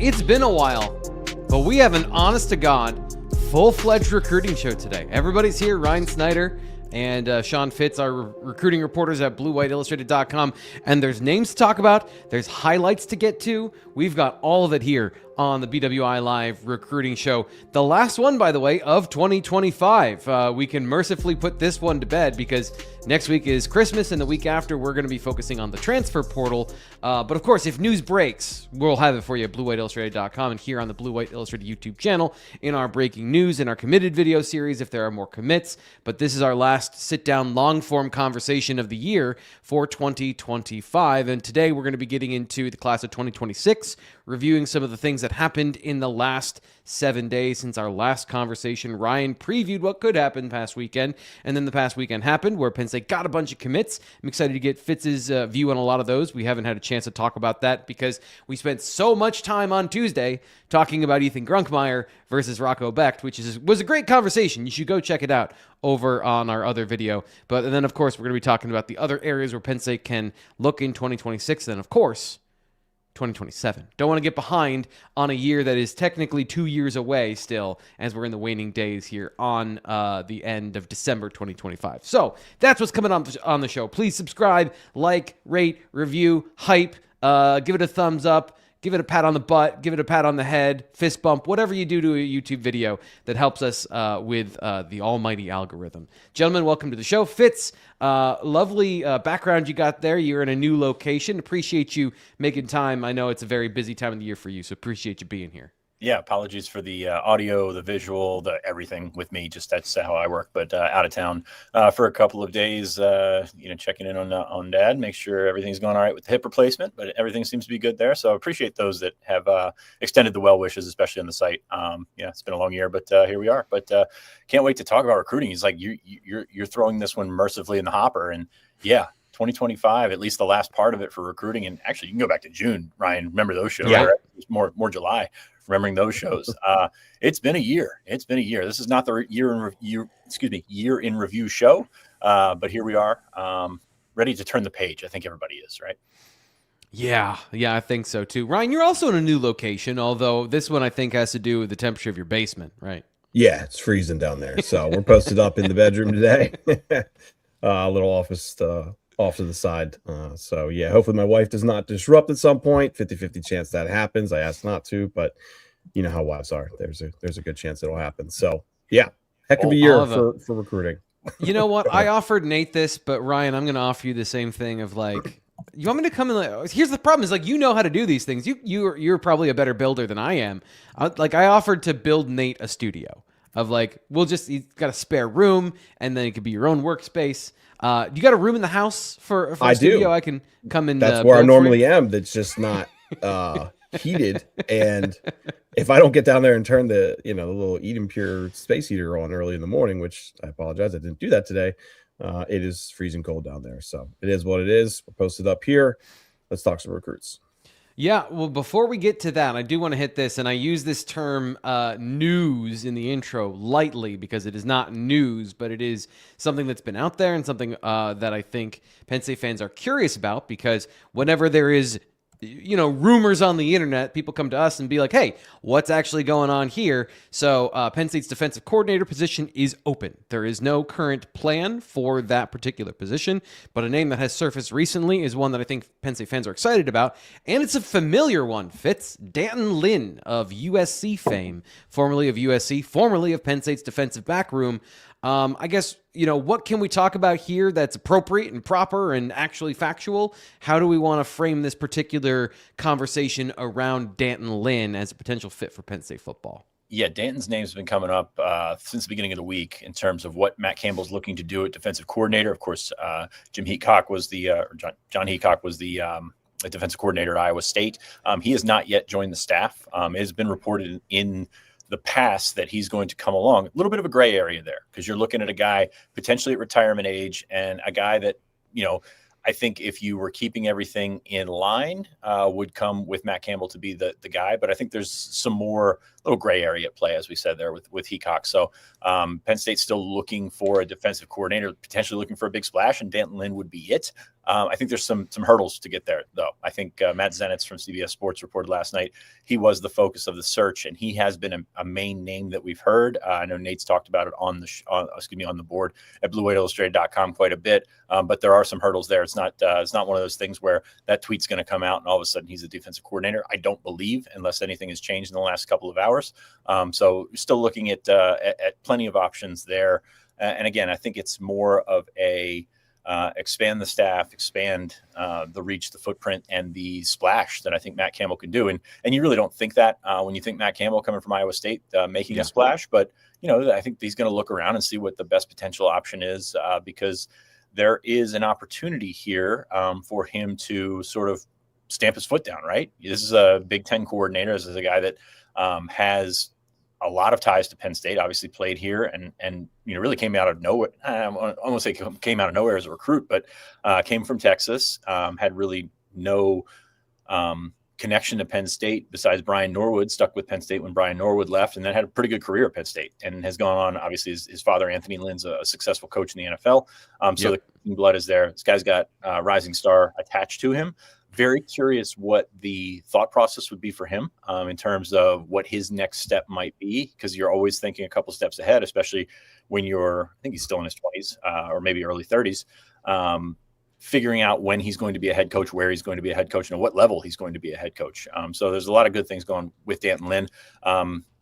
It's been a while, but we have an honest-to-God, full-fledged recruiting show today. Everybody's here, Ryan Snyder and Sean Fitz, our recruiting reporters at BWIillustrated.com. And there's names to talk about. There's highlights to get to. We've got all of it here on the BWI Live Recruiting Show. The last one, by the way, of 2025. We can mercifully put this one to bed because next week is Christmas, and the week after we're going to be focusing on the transfer portal. But of course, if news breaks, we'll have it for you at BlueWhiteIllustrated.com and here on the Blue White Illustrated YouTube channel in our breaking news and our committed video series if there are more commits. But this is our last sit-down long-form conversation of the year for 2025. And today we're going to be getting into the class of 2026, reviewing some of the things that happened in the last 7 days since our last conversation. Ryan previewed what could happen past weekend, and then the past weekend happened where Penn State got a bunch of commits. I'm excited to get Fitz's view on a lot of those. We haven't had a chance to talk about that because we spent so much time on Tuesday talking about Ethan Grunkmeyer versus Rocco Becht, which was a great conversation. You should go check it out over on our other video. But then, of course, we're going to be talking about the other areas where Penn State can look in 2026, and of course, 2027. Don't want to get behind on a year that is technically 2 years away still, as we're in the waning days here on the end of December 2025. So that's what's coming on the show. Please subscribe, like, rate, review, hype, give it a thumbs up, give it a pat on the butt, give it a pat on the head, fist bump, whatever you do to a YouTube video that helps us with the almighty algorithm. Gentlemen, welcome to the show. Fitz, lovely background you got there. You're in a new location. Appreciate you making time. I know it's a very busy time of the year for you, so appreciate you being here. Yeah, apologies for the audio, the visual, the everything with me. Just that's how I work. But out of town for a couple of days, checking in on Dad, make sure everything's going all right with the hip replacement. But everything seems to be good there. So I appreciate those that have extended the well wishes, especially on the site. It's been a long year, but here we are. But can't wait to talk about recruiting. It's like you're throwing this one mercifully in the hopper, and 2025, at least the last part of it for recruiting. And actually, you can go back to June, Ryan. Remember those shows? Yeah. Right? It was more July. Remembering those shows. It's been a year. This is not the year in review show, but here we are, ready to turn the page. I think everybody is, right? Yeah, I think so too. Ryan, you're also in a new location, although this one I think has to do with the temperature of your basement, right? Yeah, it's freezing down there. So we're posted up in the bedroom today. A little office off to the side. So yeah, hopefully my wife does not disrupt at some point. 50-50 chance that happens. I asked not to, but you know how wives are. There's a good chance it'll happen. So yeah, heck of a year for recruiting. You know what? I offered Nate this, but Ryan, I'm going to offer you the same thing of like, you want me to come in? Here's the problem is like, you know how to do these things. You're probably a better builder than I am. I offered to build Nate a studio of like, he's got a spare room and then it could be your own workspace. You got a room in the house for a studio? I can come in. That's where I normally am. That's just not heated. And if I don't get down there and turn the little Eden Pure space heater on early in the morning, which I apologize, I didn't do that today. It is freezing cold down there. So it is what it is. We're posted up here. Let's talk some recruits. Yeah, well, before we get to that, I do want to hit this, and I use this term news in the intro lightly because it is not news, but it is something that's been out there and something that I think Penn State fans are curious about because whenever there is rumors on the internet, people come to us and be like, hey, what's actually going on here? So Penn State's defensive coordinator position is open. There is no current plan for that particular position, but a name that has surfaced recently is one that I think Penn State fans are excited about, and it's a familiar one. Fitz, D'Anton Lynn of USC fame, formerly of USC, formerly of Penn State's defensive back room. I guess, what can we talk about here that's appropriate and proper and actually factual? How do we want to frame this particular conversation around D'Anton Lynn as a potential fit for Penn State football? Yeah, Danton's name's been coming up since the beginning of the week in terms of what Matt Campbell's looking to do at defensive coordinator. Of course, John Heacock was the defensive coordinator at Iowa State. He has not yet joined the staff. It has been reported in the past that he's going to come along. A little bit of a gray area there because you're looking at a guy potentially at retirement age and a guy that, I think if you were keeping everything in line, would come with Matt Campbell to be the guy. But I think there's some more little gray area at play, as we said there with Heacock. So Penn State's still looking for a defensive coordinator, potentially looking for a big splash, and D'Anton Lynn would be it. I think there's some hurdles to get there, though. I think Matt Zenitz from CBS Sports reported last night he was the focus of the search, and he has been a main name that we've heard. I know Nate's talked about it on the board at BlueWhiteIllustrated.com quite a bit, but there are some hurdles there. It's not one of those things where that tweet's going to come out and all of a sudden he's a defensive coordinator. I don't believe, unless anything has changed in the last couple of hours. So still looking at plenty of options there. And again, I think it's more of a expand the staff, expand the reach, the footprint, and the splash that I think Matt Campbell can do. And you really don't think that when you think Matt Campbell coming from Iowa State making a splash. But, I think he's going to look around and see what the best potential option is because there is an opportunity here for him to sort of stamp his foot down, right? This is a Big Ten coordinator. This is a guy that has a lot of ties to Penn State, obviously played here and really came out of nowhere. I won't say came out of nowhere as a recruit, but came from Texas, had really no connection to Penn State besides Brian Norwood, stuck with Penn State when Brian Norwood left, and then had a pretty good career at Penn State and has gone on. Obviously, his father, Anthony Lynn's a successful coach in the NFL. So the blood is there. This guy's got rising star attached to him. Very curious what the thought process would be for him in terms of what his next step might be, because you're always thinking a couple steps ahead, especially when I think he's still in his 20s or maybe early 30s, figuring out when he's going to be a head coach, where he's going to be a head coach, and at what level he's going to be a head coach. So there's a lot of good things going with D'Anton Lynn.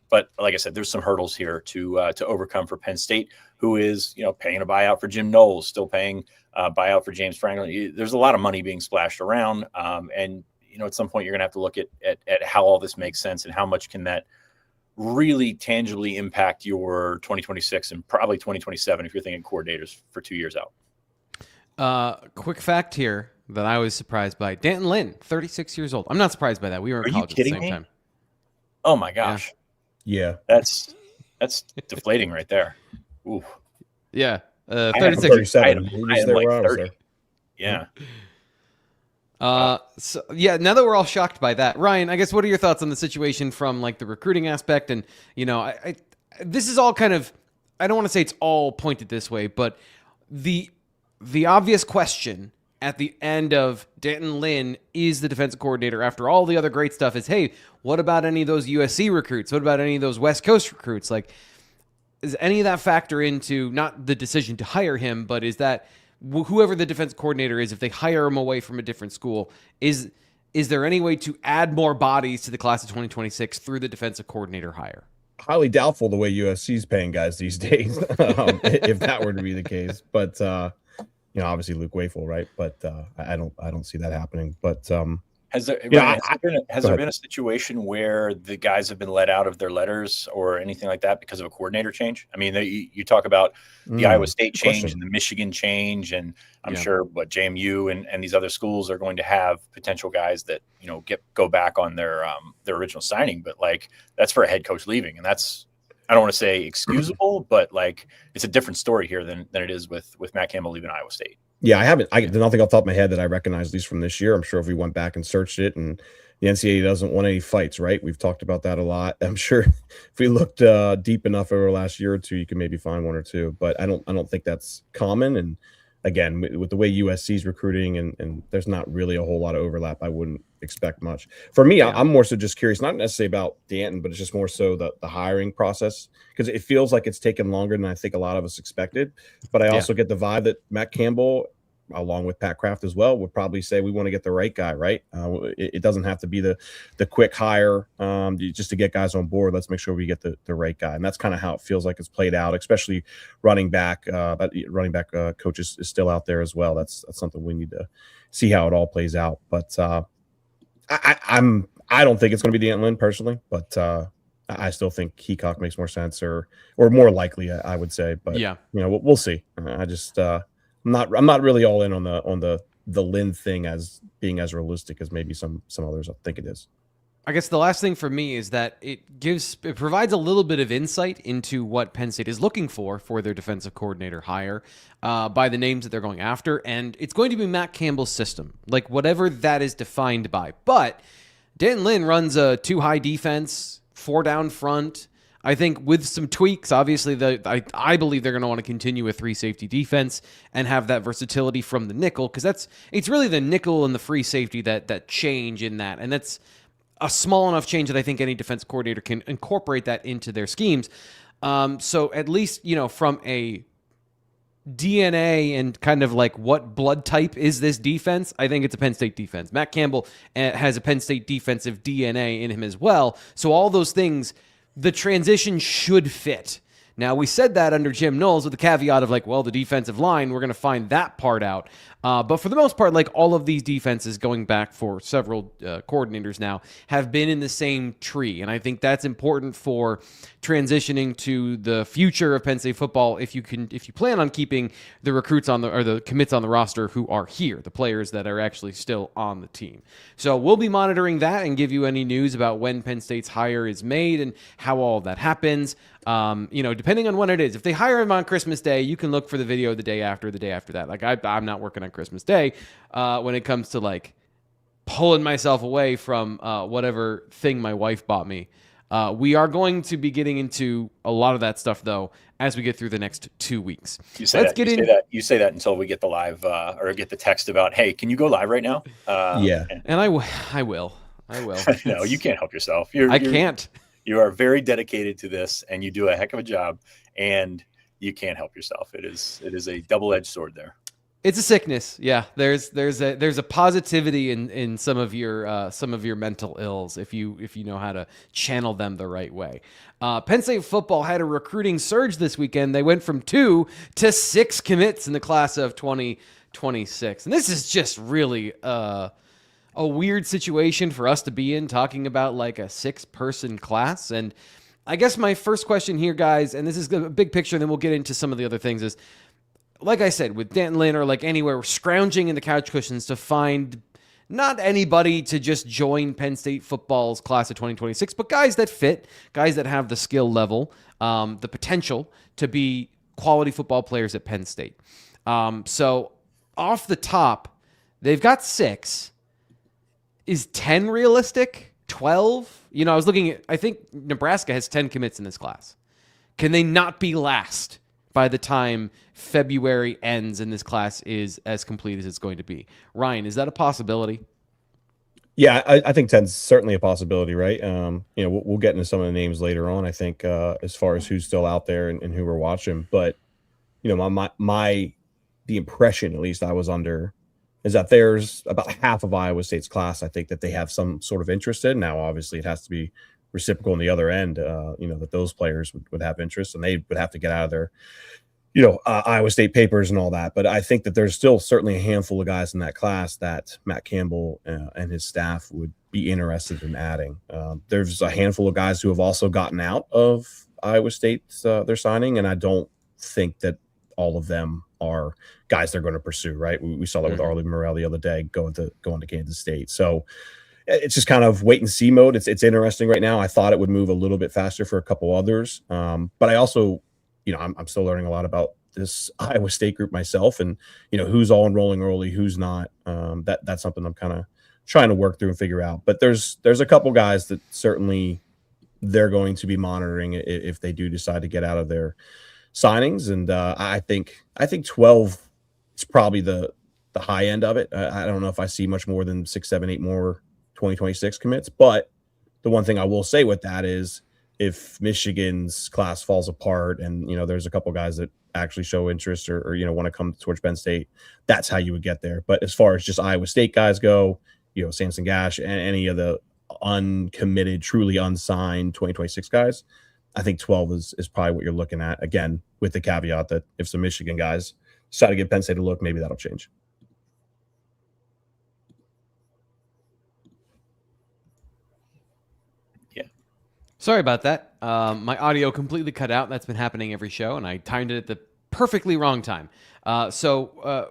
But like I said, there's some hurdles here to overcome for Penn State, who is, paying a buyout for Jim Knowles, still paying a buyout for James Franklin. There's a lot of money being splashed around. And, at some point you're going to have to look at how all this makes sense and how much can that really tangibly impact your 2026 and probably 2027 if you're thinking coordinators for 2 years out. Quick fact here that I was surprised by. D'Anton Lynn, 36 years old. I'm not surprised by that. We were in college at the same time. Oh my gosh. Yeah. That's deflating right there. Ooh. Yeah. 36. 37. I am like 30. Yeah. Now that we're all shocked by that, Ryan, I guess what are your thoughts on the situation from like the recruiting aspect? And, this is all kind of, I don't want to say it's all pointed this way, but the obvious question at the end of D'Anton Lynn is the defensive coordinator after all the other great stuff is, hey, what about any of those USC recruits? What about any of those West Coast recruits? Like, is any of that factor into not the decision to hire him, but is that whoever the defense coordinator is, if they hire him away from a different school, is there any way to add more bodies to the class of 2026 through the defensive coordinator hire? Highly doubtful the way USC's paying guys these days, if that were to be the case. But obviously Luke Wayful, right? But I don't see that happening. But has there been a situation where the guys have been let out of their letters or anything like that because of a coordinator change? I mean, you talk about the Iowa State change and the Michigan change, and I'm sure what JMU and these other schools are going to have potential guys that go back on their original signing, but like that's for a head coach leaving, and that's, I don't want to say excusable, but like it's a different story here than it is with Matt Campbell leaving Iowa State. Yeah, there's nothing off the top of my head that I recognize, at least from this year. I'm sure if we went back and searched it, and the NCAA doesn't want any fights, right? We've talked about that a lot. I'm sure if we looked deep enough over the last year or two, you can maybe find one or two, but I don't think that's common. And again, with the way USC's recruiting and there's not really a whole lot of overlap, I wouldn't expect much. For me, I'm more so just curious, not necessarily about D'Anton, but it's just more so the hiring process, because it feels like it's taken longer than I think a lot of us expected. But I also get the vibe that Matt Campbell, along with Pat Kraft as well, would probably say we want to get the right guy, right? It doesn't have to be the quick hire just to get guys on board. Let's make sure we get the right guy. And that's kind of how it feels like it's played out, especially running back. That running back coach is still out there as well. That's something we need to see how it all plays out. But I don't think it's going to be D'Anton Lynn personally, but I still think Heacock makes more sense or more likely, I would say. But we'll see. I'm not really all in on the Lynn thing as being as realistic as maybe some others think it is. I guess the last thing for me is that it provides a little bit of insight into what Penn State is looking for their defensive coordinator hire by the names that they're going after. And it's going to be Matt Campbell's system, like whatever that is defined by. But D'Anton Lynn runs a 2-high defense, 4 down front. I think with some tweaks, obviously, I believe they're going to want to continue a 3 safety defense and have that versatility from the nickel, because it's really the nickel and the free safety that change in that, and that's a small enough change that I think any defense coordinator can incorporate that into their schemes. So at least, from a DNA and kind of like what blood type is this defense, I think it's a Penn State defense. Matt Campbell has a Penn State defensive DNA in him as well. So all those things, the transition should fit. Now, we said that under Jim Knowles with the caveat of the defensive line, we're going to find that part out. But for the most part, all of these defenses going back for several coordinators now have been in the same tree. And I think that's important for transitioning to the future of Penn State football if you plan on keeping the recruits or the commits on the roster who are here, the players that are actually still on the team. So we'll be monitoring that and give you any news about when Penn State's hire is made and how all of that happens. Depending on when it is. If they hire him on Christmas Day, you can look for the video the day after that. I'm not working on Christmas Day when it comes to pulling myself away from whatever thing my wife bought me. We are going to be getting into a lot of that stuff, though, as we get through the next 2 weeks. You say that until we get the live or get the text about, hey, can you go live right now? Yeah. And I will. No, you can't help yourself. I can't. You are very dedicated to this, and you do a heck of a job, and you can't help yourself. It is a double-edged sword there. It's a sickness. Yeah, there's a positivity in some of your mental ills if you know how to channel them the right way. Penn State football had a recruiting surge this weekend. They went from 2 to 6 commits in the class of 2026, and this is just really a weird situation for us to be in, talking about a 6-person class. And I guess my first question here, guys, and this is a big picture, and then we'll get into some of the other things, is, like I said, with Denton Lynn or anywhere, we're scrounging in the couch cushions to find not anybody to just join Penn State football's class of 2026, but guys that fit, guys that have the skill level, the potential to be quality football players at Penn State. So off the top, they've got 6. Is 10 realistic? 12? I was looking at, I think Nebraska has 10 commits in this class. Can they not be last by the time February ends and this class is as complete as it's going to be? Ryan, is that a possibility? Yeah, I think 10's certainly a possibility, right? We'll get into some of the names later on, I think, as far as who's still out there and who we're watching. But, the impression, at least I was under, is that there's about half of Iowa State's class, I think, that they have some sort of interest in. Now, obviously, it has to be reciprocal on the other end, that those players would have interest, and they would have to get out of their, Iowa State papers and all that. But I think that there's still certainly a handful of guys in that class that Matt Campbell and his staff would be interested in adding. There's a handful of guys who have also gotten out of Iowa State, their signing, and I don't think that all of them are guys they're going to pursue, right? We saw that with Arlie Morrell the other day going to Kansas State. So it's just kind of wait and see mode. It's interesting right now. I thought it would move a little bit faster for a couple others. But I also, I'm still learning a lot about this Iowa State group myself, and, who's all enrolling early, who's not. That's something I'm kind of trying to work through and figure out. But there's a couple guys that certainly they're going to be monitoring if they do decide to get out of their signings. And I think 12 is probably the high end of it. I don't know if I see much more than 6, 7, 8 more 2026 commits. But the one thing I will say with that is, if Michigan's class falls apart and, there's a couple guys that actually show interest or want to come towards Penn State, that's how you would get there. But as far as just Iowa State guys go, Samson Gash and any of the uncommitted, truly unsigned 2026 guys, I think 12 is probably what you're looking at. Again, with the caveat that if some Michigan guys decide to give Penn State a look, maybe that'll change. Yeah. Sorry about that. My audio completely cut out. That's been happening every show, and I timed it at the perfectly wrong time. Another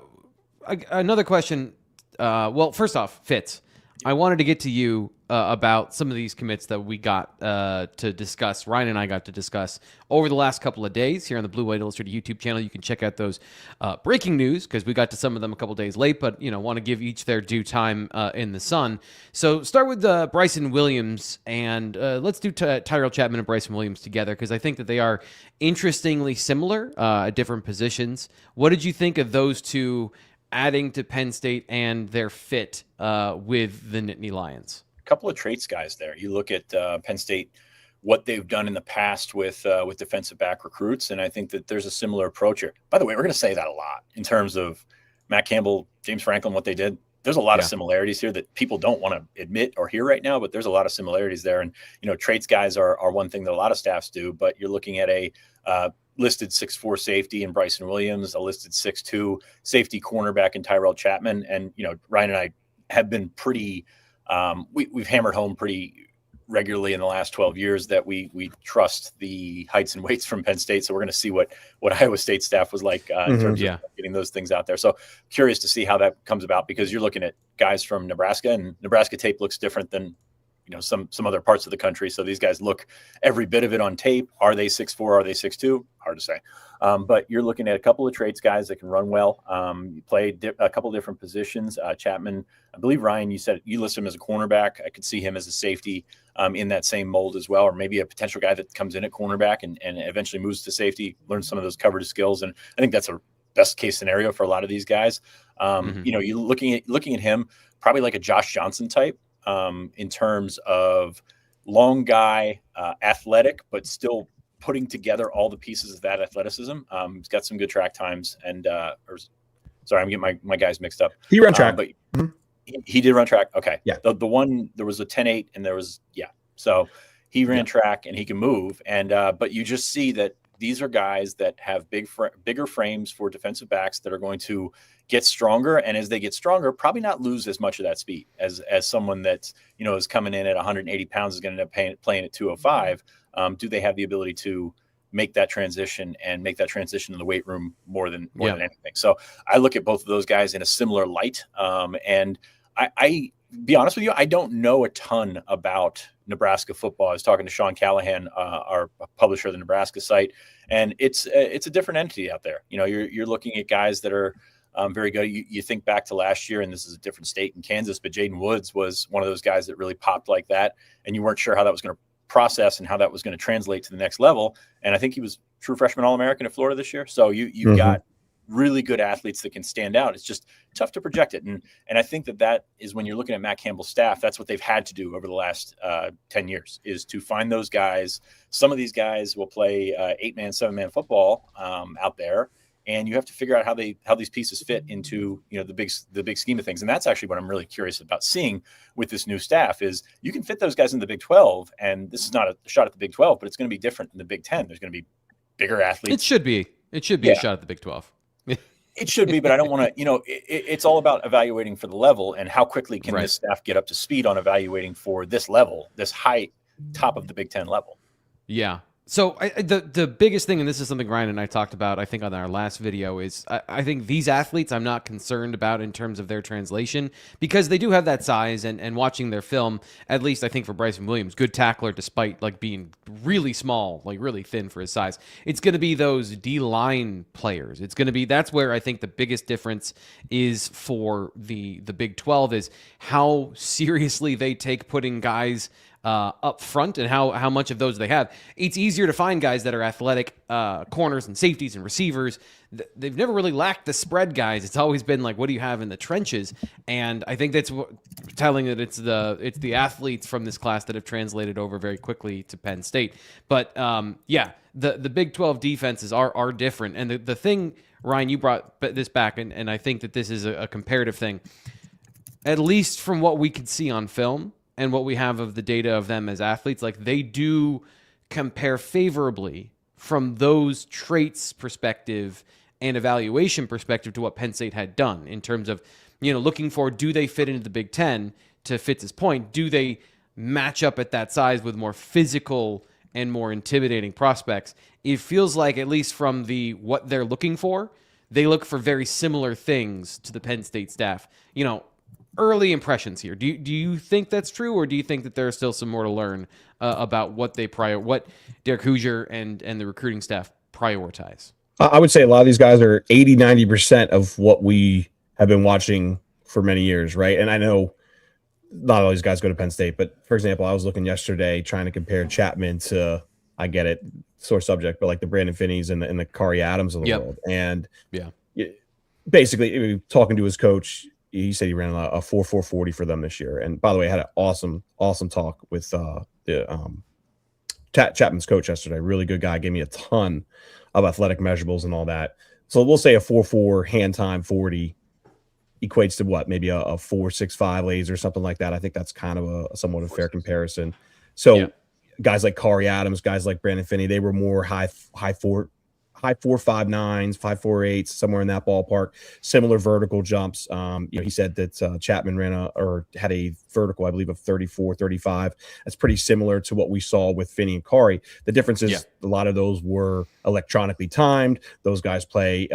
question. Well, first off, Fitz, I wanted to get to you about some of these commits that we got to discuss. Ryan and I got to discuss over the last couple of days here on the Blue White Illustrated YouTube channel. You can check out those breaking news because we got to some of them a couple days late, but want to give each their due time in the sun. So start with Bryson Williams, and let's do Tyrell Chapman and Bryson Williams together because I think that they are interestingly similar at different positions. What did you think of those two adding to Penn State and their fit with the Nittany Lions? A couple of traits guys there. You look at Penn State, what they've done in the past with defensive back recruits, and I think that there's a similar approach here. By the way, we're going to say that a lot in terms of Matt Campbell, James Franklin, what they did. There's a lot of similarities here that people don't want to admit or hear right now, but there's a lot of similarities there. And, traits guys are one thing that a lot of staffs do, but you're looking at a listed 6'4" safety in Bryson Williams, a listed 6'2" safety cornerback in Tyrell Chapman. And, Ryan and I have been pretty, we've hammered home pretty regularly in the last 12 years that we trust the heights and weights from Penn State. So we're going to see what Iowa State staff was like in terms of getting those things out there. So curious to see how that comes about because you're looking at guys from Nebraska, and Nebraska tape looks different than some other parts of the country. So these guys look every bit of it on tape. Are they 6'4"? Are they 6'2"? Hard to say. But you're looking at a couple of traits guys that can run well. You play a couple of different positions. Chapman, I believe, Ryan, you said you list him as a cornerback. I could see him as a safety in that same mold as well, or maybe a potential guy that comes in at cornerback and eventually moves to safety, learns some of those coverage skills. And I think that's a best case scenario for a lot of these guys. You're looking at him probably like a Josh Johnson type. In terms of long guy, athletic, but still putting together all the pieces of that athleticism. He's got some good track times and, sorry, I'm getting my guys mixed up. He ran track. But he did run track. Okay. Yeah. The one, there was a 10.8 and there was, so he ran track and he can move. And, but you just see that these are guys that have bigger frames for defensive backs that are going to get stronger. And as they get stronger, probably not lose as much of that speed as someone that, is coming in at 180 pounds is going to end up playing at 205. Do they have the ability to make that transition and make that transition in the weight room more than anything? So I look at both of those guys in a similar light. And I be honest with you, I don't know a ton about Nebraska football. I was talking to Sean Callahan, our publisher of the Nebraska site, and it's a different entity out there. You're looking at guys that are very good. You think back to last year, and this is a different state in Kansas, but Jaden Woods was one of those guys that really popped like that, and you weren't sure how that was going to process and how that was going to translate to the next level. And I think he was true freshman All-American at Florida this year. So you've got really good athletes that can stand out. It's just tough to project it. And I think that is when you're looking at Matt Campbell's staff, that's what they've had to do over the last 10 years is to find those guys. Some of these guys will play 8-man, 7-man football out there. And you have to figure out how these pieces fit into the big scheme of things. And that's actually what I'm really curious about seeing with this new staff is you can fit those guys in the Big 12. And this is not a shot at the Big 12, but it's going to be different in the Big 10. There's going to be bigger athletes. It should be a shot at the Big 12. It should be, but I don't want to, it's all about evaluating for the level and how quickly can this staff get up to speed on evaluating for this level, this high top of the Big 10 level. Yeah. So the biggest thing, and this is something Ryan and I talked about, I think on our last video, is I think these athletes I'm not concerned about in terms of their translation because they do have that size and watching their film, at least I think for Bryson Williams, good tackler despite like being really small, like really thin for his size. It's going to be those D-line players. It's going to be, that's where I think the biggest difference is for the Big 12 is how seriously they take putting guys up front and how much of those they have. It's easier to find guys that are athletic corners and safeties and receivers. They've never really lacked the spread guys. It's always been like, what do you have in the trenches? And I think that's telling that it's the athletes from this class that have translated over very quickly to Penn State. But the Big 12 defenses are different. And the thing, Ryan, you brought this back, and I think that this is a comparative thing. At least from what we could see on film, and what we have of the data of them as athletes, like they do compare favorably from those traits perspective and evaluation perspective to what Penn State had done in terms of, looking for, do they fit into the Big Ten? To Fitz's point, do they match up at that size with more physical and more intimidating prospects? It feels like, at least from what they're looking for, they look for very similar things to the Penn State staff. early impressions here. Do you think that's true, or do you think that there's still some more to learn about what Derek Hoosier and the recruiting staff prioritize? I would say a lot of these guys are 80-90% of what we have been watching for many years, right? And I know not all these guys go to Penn State, but for example, I was looking yesterday trying to compare Chapman to, I get it, sore subject, but like the Brandon Finneys and the Kari Adams of the world. And basically talking to his coach, he said he ran a 4.40 for them this year. And by the way, I had an awesome talk with Chapman's coach yesterday. Really good guy. Gave me a ton of athletic measurables and all that. So we'll say a 4.4 hand time 40 equates to what? Maybe a 4.65 laser, something like that. I think that's kind of a somewhat a fair comparison. So guys like Kari Adams, guys like Brandon Finney, they were more high 4.59s, 5.48s, somewhere in that ballpark. Similar vertical jumps. He said that Chapman had a vertical, I believe, of 34-35. That's pretty similar to what we saw with Finney and Kari. The difference is a lot of those were electronically timed. Those guys play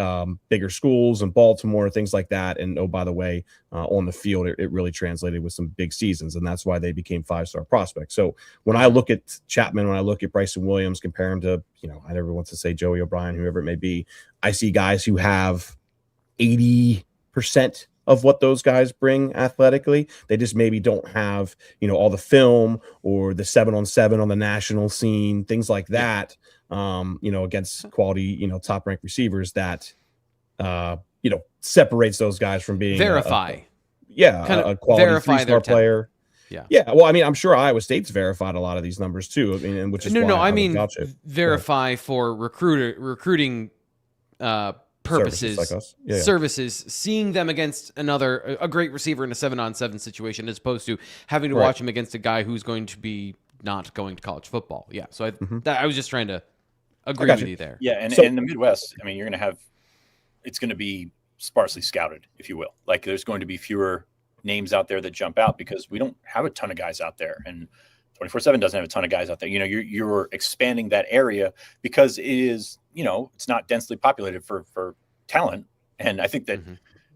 bigger schools in Baltimore, things like that. And oh, by the way, on the field, it really translated with some big seasons, and that's why they became 5-star prospects. So when I look at Chapman, when I look at Bryson Williams, compare him to, I never want to say Joey O'Brien, whoever it may be, I see guys who have 80% of what those guys bring athletically. They just maybe don't have, all the film or the 7-on-7 on the national scene, things like that, against quality, top ranked receivers that, separates those guys from being a quality 3-star player. Yeah. Well, I mean, I'm sure Iowa State's verified a lot of these numbers too. I mean, and which is verify for recruiting purposes, like us. Services, seeing them against a great receiver in a 7-on-7 situation, as opposed to having to watch him against a guy who's going to be not going to college football. Yeah. So I was just trying to agree with you there. Yeah. And in the Midwest, I mean, it's going to be sparsely scouted, if you will. Like there's going to be fewer names out there that jump out because we don't have a ton of guys out there, and 24/7 doesn't have a ton of guys out there. You're expanding that area because it is, it's not densely populated for talent. And I think that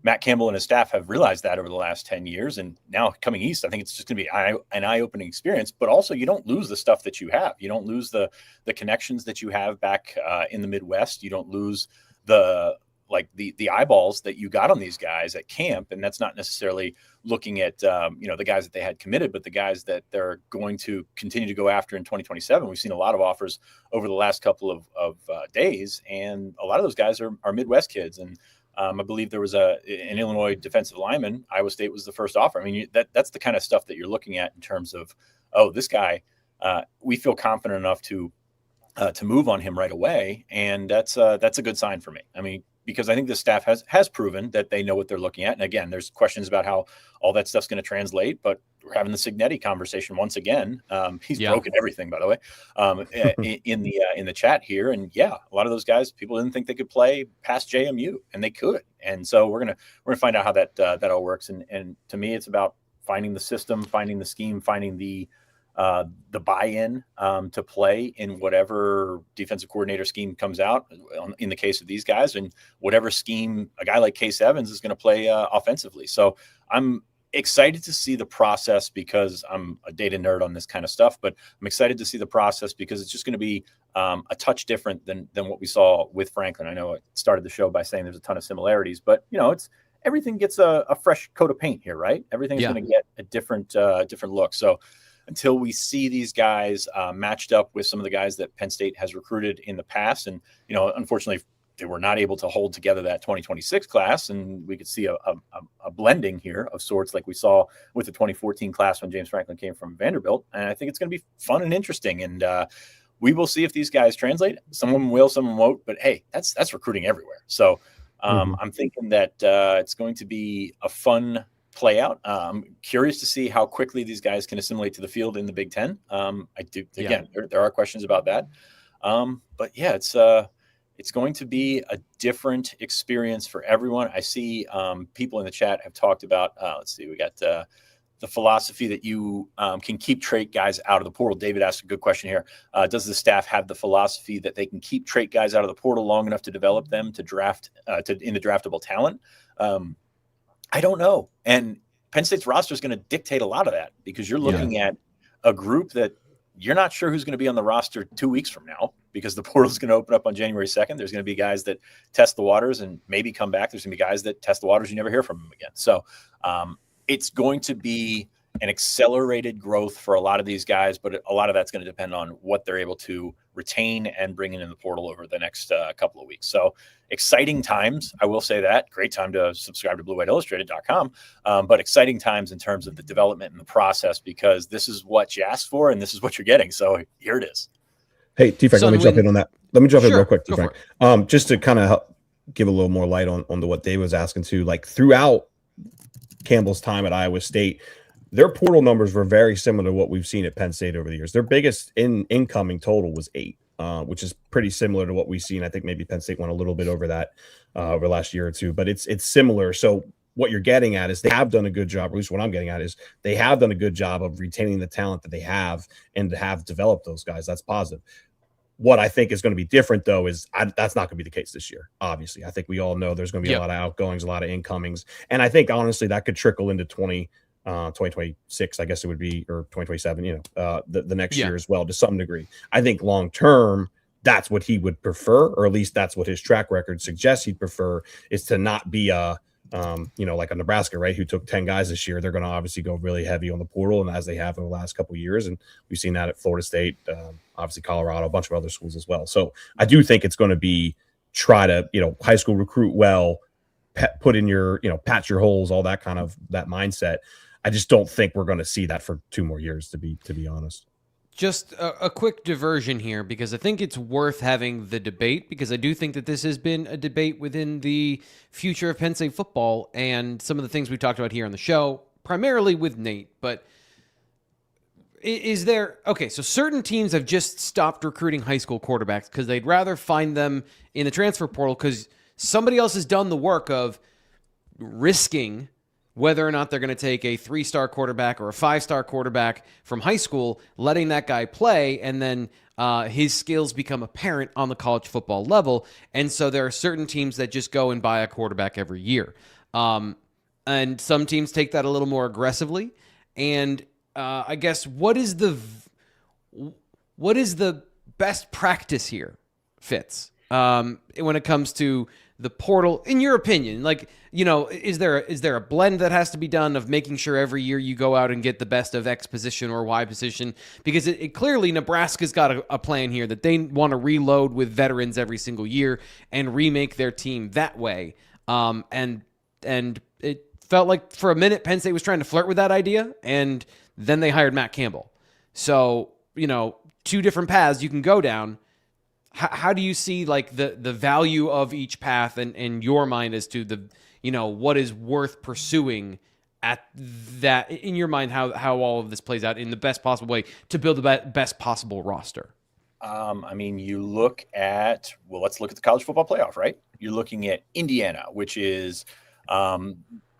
Matt Campbell and his staff have realized that over the last 10 years. And now coming east, I think it's just going to be an eye-opening experience. But also, you don't lose the stuff that you have. You don't lose the connections that you have back in the Midwest. You don't lose the eyeballs that you got on these guys at camp. And that's not necessarily looking at, the guys that they had committed, but the guys that they're going to continue to go after in 2027. We've seen a lot of offers over the last couple of days, and a lot of those guys are Midwest kids. And I believe there was an Illinois defensive lineman. Iowa State was the first offer. I mean, that's the kind of stuff that you're looking at in terms of, this guy, we feel confident enough to move on him right away. And that's a good sign for me. I mean, because I think the staff has proven that they know what they're looking at. And again, there's questions about how all that stuff's going to translate, but we're having the Signetti conversation once again. He's broken everything, by the way, in the chat here. And a lot of those guys, people didn't think they could play past JMU, and they could. And so we're gonna find out how that all works. And to me, it's about finding the system, finding the scheme, finding the buy-in to play in whatever defensive coordinator scheme comes out in the case of these guys, and whatever scheme a guy like Case Evans is going to play offensively. So I'm excited to see the process because I'm a data nerd on this kind of stuff, but I'm excited to see the process because it's just going to be a touch different than what we saw with Franklin. I know I started the show by saying there's a ton of similarities, but it's everything gets a fresh coat of paint here, right? Everything's going to get a different look. So until we see these guys matched up with some of the guys that Penn State has recruited in the past. And, unfortunately, they were not able to hold together that 2026 class. And we could see a blending here of sorts like we saw with the 2014 class when James Franklin came from Vanderbilt. And I think it's going to be fun and interesting. And we will see if these guys translate. Someone will, someone won't. But, hey, that's recruiting everywhere. So I'm thinking that it's going to be a fun play out. I'm curious to see how quickly these guys can assimilate to the field in the Big Ten. I do. Again, there are questions about that. But it's going to be a different experience for everyone. I see people in the chat have talked about, let's see, we got the philosophy that you can keep trait guys out of the portal. David asked a good question here. Does the staff have the philosophy that they can keep trait guys out of the portal long enough to develop them to draft into draftable talent? I don't know. And Penn State's roster is going to dictate a lot of that, because you're looking at a group that you're not sure who's going to be on the roster 2 weeks from now, because the portal is going to open up on January 2nd. There's going to be guys that test the waters and maybe come back. There's going to be guys that test the waters. You never hear from them again. So it's going to be an accelerated growth for a lot of these guys, but a lot of that's going to depend on what they're able to retain and bring in the portal over the next couple of weeks. So exciting times. I will say that. Great time to subscribe to BlueWhiteIllustrated.com. But exciting times in terms of the development and the process, because this is what you asked for and this is what you're getting. So here it is. Hey, T-Frank, let me jump in on that. Let me jump in real quick, T-Frank. Just to kind of give a little more light on what Dave was asking too. Like throughout Campbell's time at Iowa State, their portal numbers were very similar to what we've seen at Penn State over the years. Their biggest incoming total was 8, which is pretty similar to what we've seen. I think maybe Penn State went a little bit over that over the last year or two, but it's similar. So what you're getting at is they have done a good job, or at least what I'm getting at is they have done a good job of retaining the talent that they have and to have developed those guys. That's positive. What I think is going to be different, though, is that's not going to be the case this year. Obviously, I think we all know there's going to be a lot of outgoings, a lot of incomings. And I think, honestly, that could trickle into 2026, I guess it would be, or 2027, the next year as well, to some degree. I think long term, that's what he would prefer, or at least that's what his track record suggests he'd prefer, is to not be like a Nebraska, right, who took 10 guys this year. They're going to obviously go really heavy on the portal, and as they have in the last couple of years. And we've seen that at Florida State, obviously Colorado, a bunch of other schools as well. So I do think it's going to be try to, high school recruit well, put in your, patch your holes, all that kind of that mindset. I just don't think we're going to see that for 2 more years, to be honest. Just a quick diversion here, because I think it's worth having the debate, because I do think that this has been a debate within the future of Penn State football and some of the things we talked about here on the show, primarily with Nate. But is there, so certain teams have just stopped recruiting high school quarterbacks because they'd rather find them in the transfer portal, because somebody else has done the work of risking whether or not they're going to take a 3-star quarterback or a 5-star quarterback from high school, letting that guy play, and then his skills become apparent on the college football level. And so there are certain teams that just go and buy a quarterback every year. And some teams take that a little more aggressively. And I guess what is the best practice here, Fitz, when it comes to the portal, in your opinion? Is there a blend that has to be done of making sure every year you go out and get the best of X position or Y position? Because it clearly Nebraska's got a plan here that they want to reload with veterans every single year and remake their team that way. And it felt like for a minute Penn State was trying to flirt with that idea, and then they hired Matt Campbell. So, 2 different paths you can go down. How do you see the value of each path in your mind as to the what is worth pursuing at that, in your mind, how all of this plays out in the best possible way to build the best possible roster? You look at, let's look at the college football playoff, right? You're looking at Indiana, which is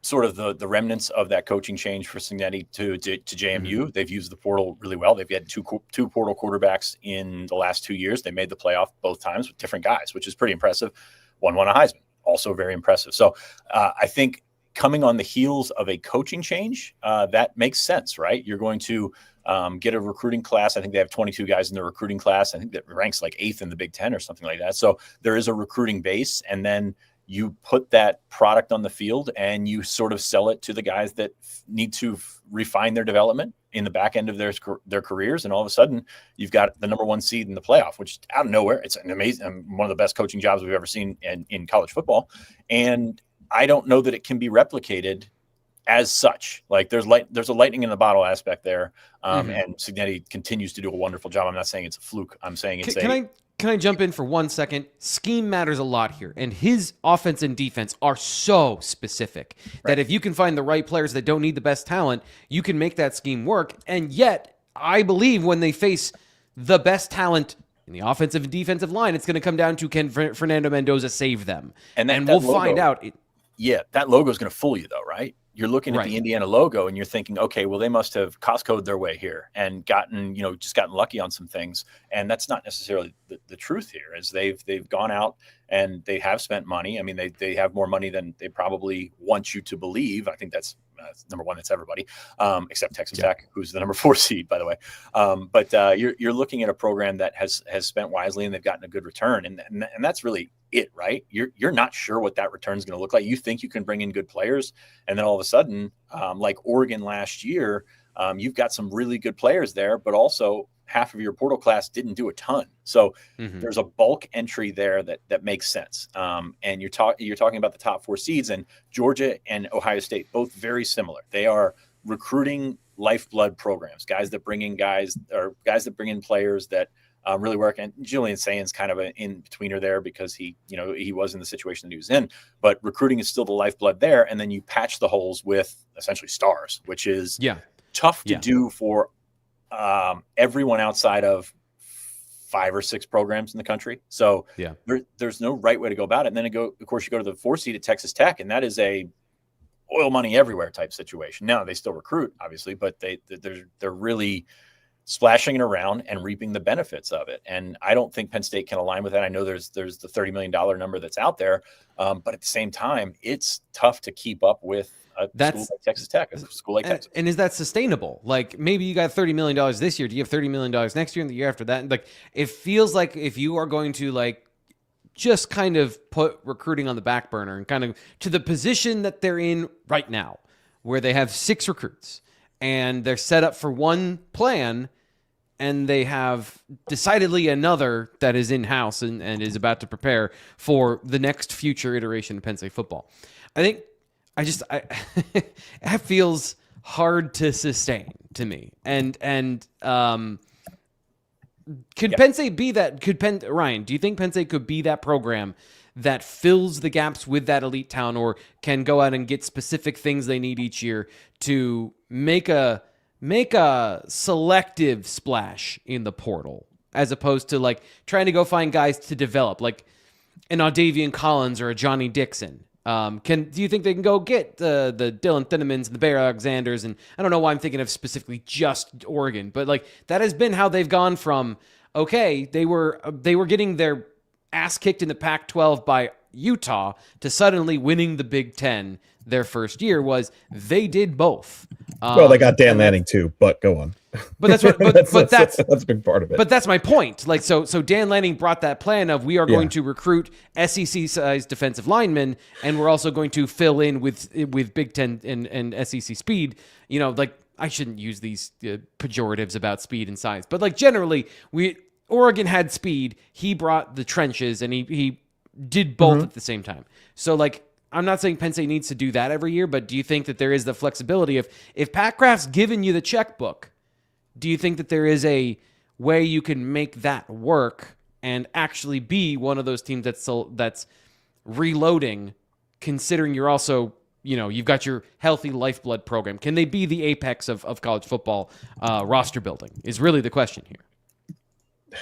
sort of the remnants of that coaching change for Snyder to JMU. Mm-hmm. They've used the portal really well. They've had two portal quarterbacks in the last 2 years. They made the playoff both times with different guys, which is pretty impressive. One won a Heisman, also very impressive. So I think coming on the heels of a coaching change, that makes sense, right? You're going to get a recruiting class. I think they have 22 guys in their recruiting class. I think that ranks like 8th in the Big Ten or something like that. So there is a recruiting base, and then you put that product on the field and you sort of sell it to the guys that need to refine their development in the back end of their careers. And all of a sudden you've got the number 1 seed in the playoff, which out of nowhere, it's an amazing, one of the best coaching jobs we've ever seen in college football. And I don't know that it can be replicated as such. Like there's a lightning in the bottle aspect there. And Snyder continues to do a wonderful job. I'm not saying it's a fluke. I'm saying it's Can I jump in for 1 second? Scheme matters a lot here, and his offense and defense are so specific that if you can find the right players that don't need the best talent, you can make that scheme work. And yet, I believe when they face the best talent in the offensive and defensive line, it's going to come down to, can Fernando Mendoza save them? And we'll find out. That logo is going to fool you, though, right? You're looking at the Indiana logo and you're thinking, okay, well, they must have Costco'd their way here and gotten lucky on some things. And that's not necessarily the truth here, is they've gone out and they have spent money. I mean, they have more money than they probably want you to believe. I think that's number one, that's everybody, except Texas Tech, who's the number 4 seed, by the way. But you're looking at a program that has spent wisely and they've gotten a good return. And that's really it, right? You're not sure what that return is going to look like. You think you can bring in good players. And then all of a sudden, like Oregon last year, you've got some really good players there, but also half of your portal class didn't do a ton. So there's a bulk entry there that makes sense. And you're talking about the top 4 seeds, and Georgia and Ohio State, both very similar. They are recruiting lifeblood programs, guys that bring in players that really work. And Julian Sayan's kind of an in-betweener there because he was in the situation that he was in, but recruiting is still the lifeblood there. And then you patch the holes with essentially stars, which is tough to do for everyone outside of 5 or 6 programs in the country. So there's no right way to go about it. And then of course, you go to the 4 seed at Texas Tech, and that is a oil money everywhere type situation. Now they still recruit, obviously, but they're really splashing it around and reaping the benefits of it. And I don't think Penn State can align with that. I know there's the $30 million number that's out there, but at the same time, it's tough to keep up with school like Texas Tech, a school like Texas. And is that sustainable? Like, maybe you got $30 million this year. Do you have $30 million next year and the year after that? Like, it feels like if you are going to like just kind of put recruiting on the back burner and kind of to the position that they're in right now, where they have 6 recruits and they're set up for one plan, and they have decidedly another that is in-house and is about to prepare for the next future iteration of Penn State football. I think it feels hard to sustain to me. And could Penn State be that? Ryan, do you think Penn State could be that program that fills the gaps with that elite talent, or can go out and get specific things they need each year to make a selective splash in the portal, as opposed to like trying to go find guys to develop, like an Audavian Collins or a Johnny Dixon? Do you think they can go get the Dylan Thinemans and the Bear Alexanders? And I don't know why I'm thinking of specifically just Oregon, but like that has been how they've gone from, okay, they were getting their ass kicked in the Pac-12 by Utah to suddenly winning the Big Ten. Their first year was they did both. Well, they got Dan Lanning too, but go on. But that's what. But that's a big part of it. But that's my point. Like so Dan Lanning brought that plan of we are going to recruit SEC-sized defensive linemen, and we're also going to fill in with Big Ten and SEC speed. You know, like I shouldn't use these pejoratives about speed and size, but like generally, Oregon had speed. He brought the trenches, and he did both at the same time. So like. I'm not saying Penn State needs to do that every year, but do you think that there is the flexibility if Pat Kraft's given you the checkbook, do you think that there is a way you can make that work and actually be one of those teams that's reloading, considering you're also, you've got your healthy lifeblood program? Can they be the apex of college football roster building is really the question here.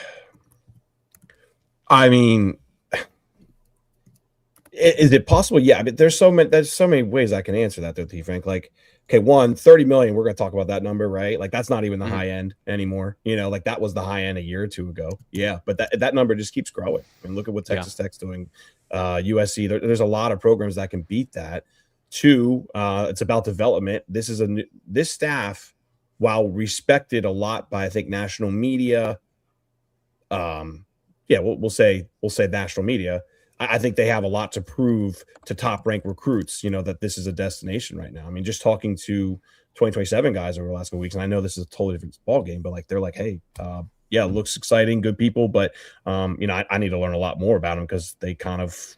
I mean, is it possible? Yeah, I mean, there's so many ways I can answer that, though, T. Frank. Like, okay, 30 million. We're going to talk about that number, right? Like, that's not even the high end anymore. Like that was the high end a year or two ago. Yeah, but that number just keeps growing. I mean, look at what Texas Tech's doing. USC. There's a lot of programs that can beat that. 2, it's about development. This staff, while respected a lot by I think national media. We'll say national media. I think they have a lot to prove to top-ranked recruits, that this is a destination right now. I mean, just talking to 2027 guys over the last couple weeks, and I know this is a totally different ball game, but like they're like, hey, it looks exciting, good people, but I need to learn a lot more about them because they kind of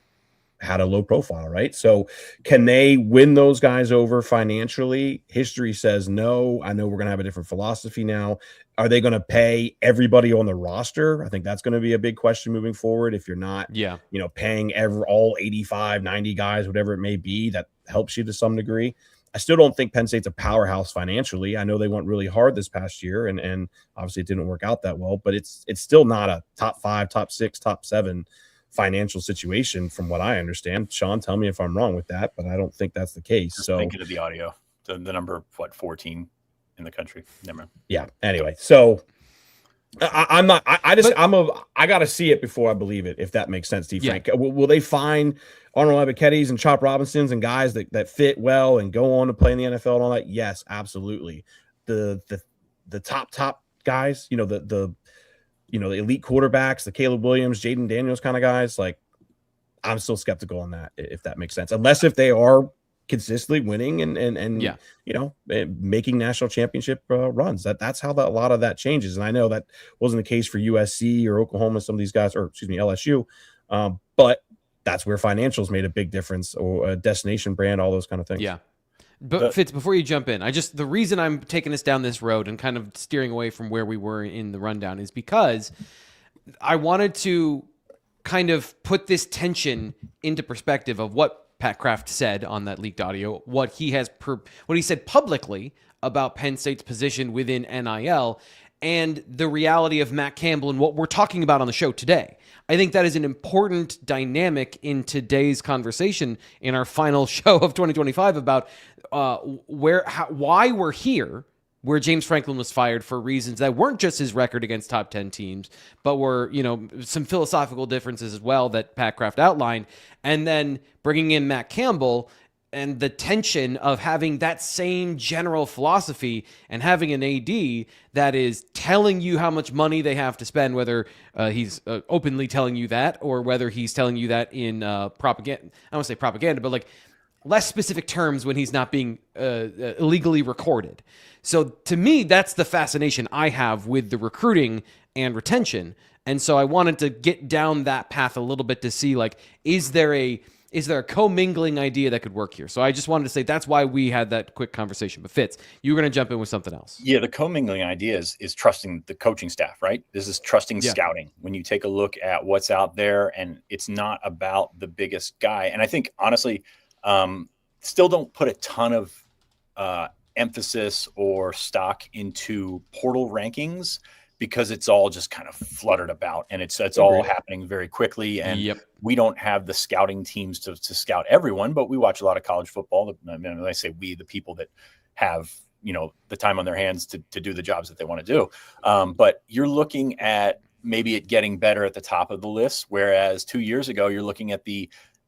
had a low profile, right? So can they win those guys over financially? History says no. I know we're going to have a different philosophy now. Are they going to pay everybody on the roster? I think that's going to be a big question moving forward. If you're not, paying all 85, 90 guys, whatever it may be, that helps you to some degree. I still don't think Penn State's a powerhouse financially. I know they went really hard this past year, and obviously it didn't work out that well, but it's still not a top 5, top 6, top 7 financial situation from what I understand. Sean, tell me if I'm wrong with that, but I don't think that's the case. Just thinking of the audio, the number 14 in the country. Never mind. Yeah. Anyway, so I'm not. I got to see it before I believe it. If that makes sense to you, Frank. Will they find Arnold Ebiketis and Chop Robinsons and guys that fit well and go on to play in the NFL and all that? Yes, absolutely. The top guys, the elite quarterbacks, the Caleb Williams, Jaden Daniels kind of guys. Like, I'm still skeptical on that, if that makes sense. Unless if they are consistently winning and making national championship runs. That's how a lot of that changes. And I know that wasn't the case for USC or Oklahoma, some of these guys, or excuse me, LSU. But that's where financials made a big difference, or a destination brand, all those kind of things. Yeah. But Fitz, before you jump in, the reason I'm taking us down this road and kind of steering away from where we were in the rundown is because I wanted to kind of put this tension into perspective of what Pat Kraft said on that leaked audio, what he said publicly about Penn State's position within NIL, and the reality of Matt Campbell and what we're talking about on the show today. I think that is an important dynamic in today's conversation in our final show of 2025 about why we're here, where James Franklin was fired for reasons that weren't just his record against top 10 teams, but were, some philosophical differences as well that Pat Kraft outlined. And then bringing in Matt Campbell and the tension of having that same general philosophy and having an AD that is telling you how much money they have to spend, whether he's openly telling you that or whether he's telling you that in propaganda. I don't want to say propaganda, but like less specific terms when he's not being illegally recorded. So to me, that's the fascination I have with the recruiting and retention. And so I wanted to get down that path a little bit to see, like, is there a commingling idea that could work here? So I just wanted to say that's why we had that quick conversation. But Fitz, you were going to jump in with something else. Yeah, the commingling idea is trusting the coaching staff, right? This is trusting scouting. When you take a look at what's out there, and it's not about the biggest guy. And I think, honestly, still don't put a ton of emphasis or stock into portal rankings, because it's all just kind of fluttered about, and it's all happening very quickly. And we don't have the scouting teams to scout everyone, but we watch a lot of college football. I say we, the people that have, the time on their hands to do the jobs that they want to do. But you're looking at maybe it getting better at the top of the list. Whereas 2 years ago, you're looking at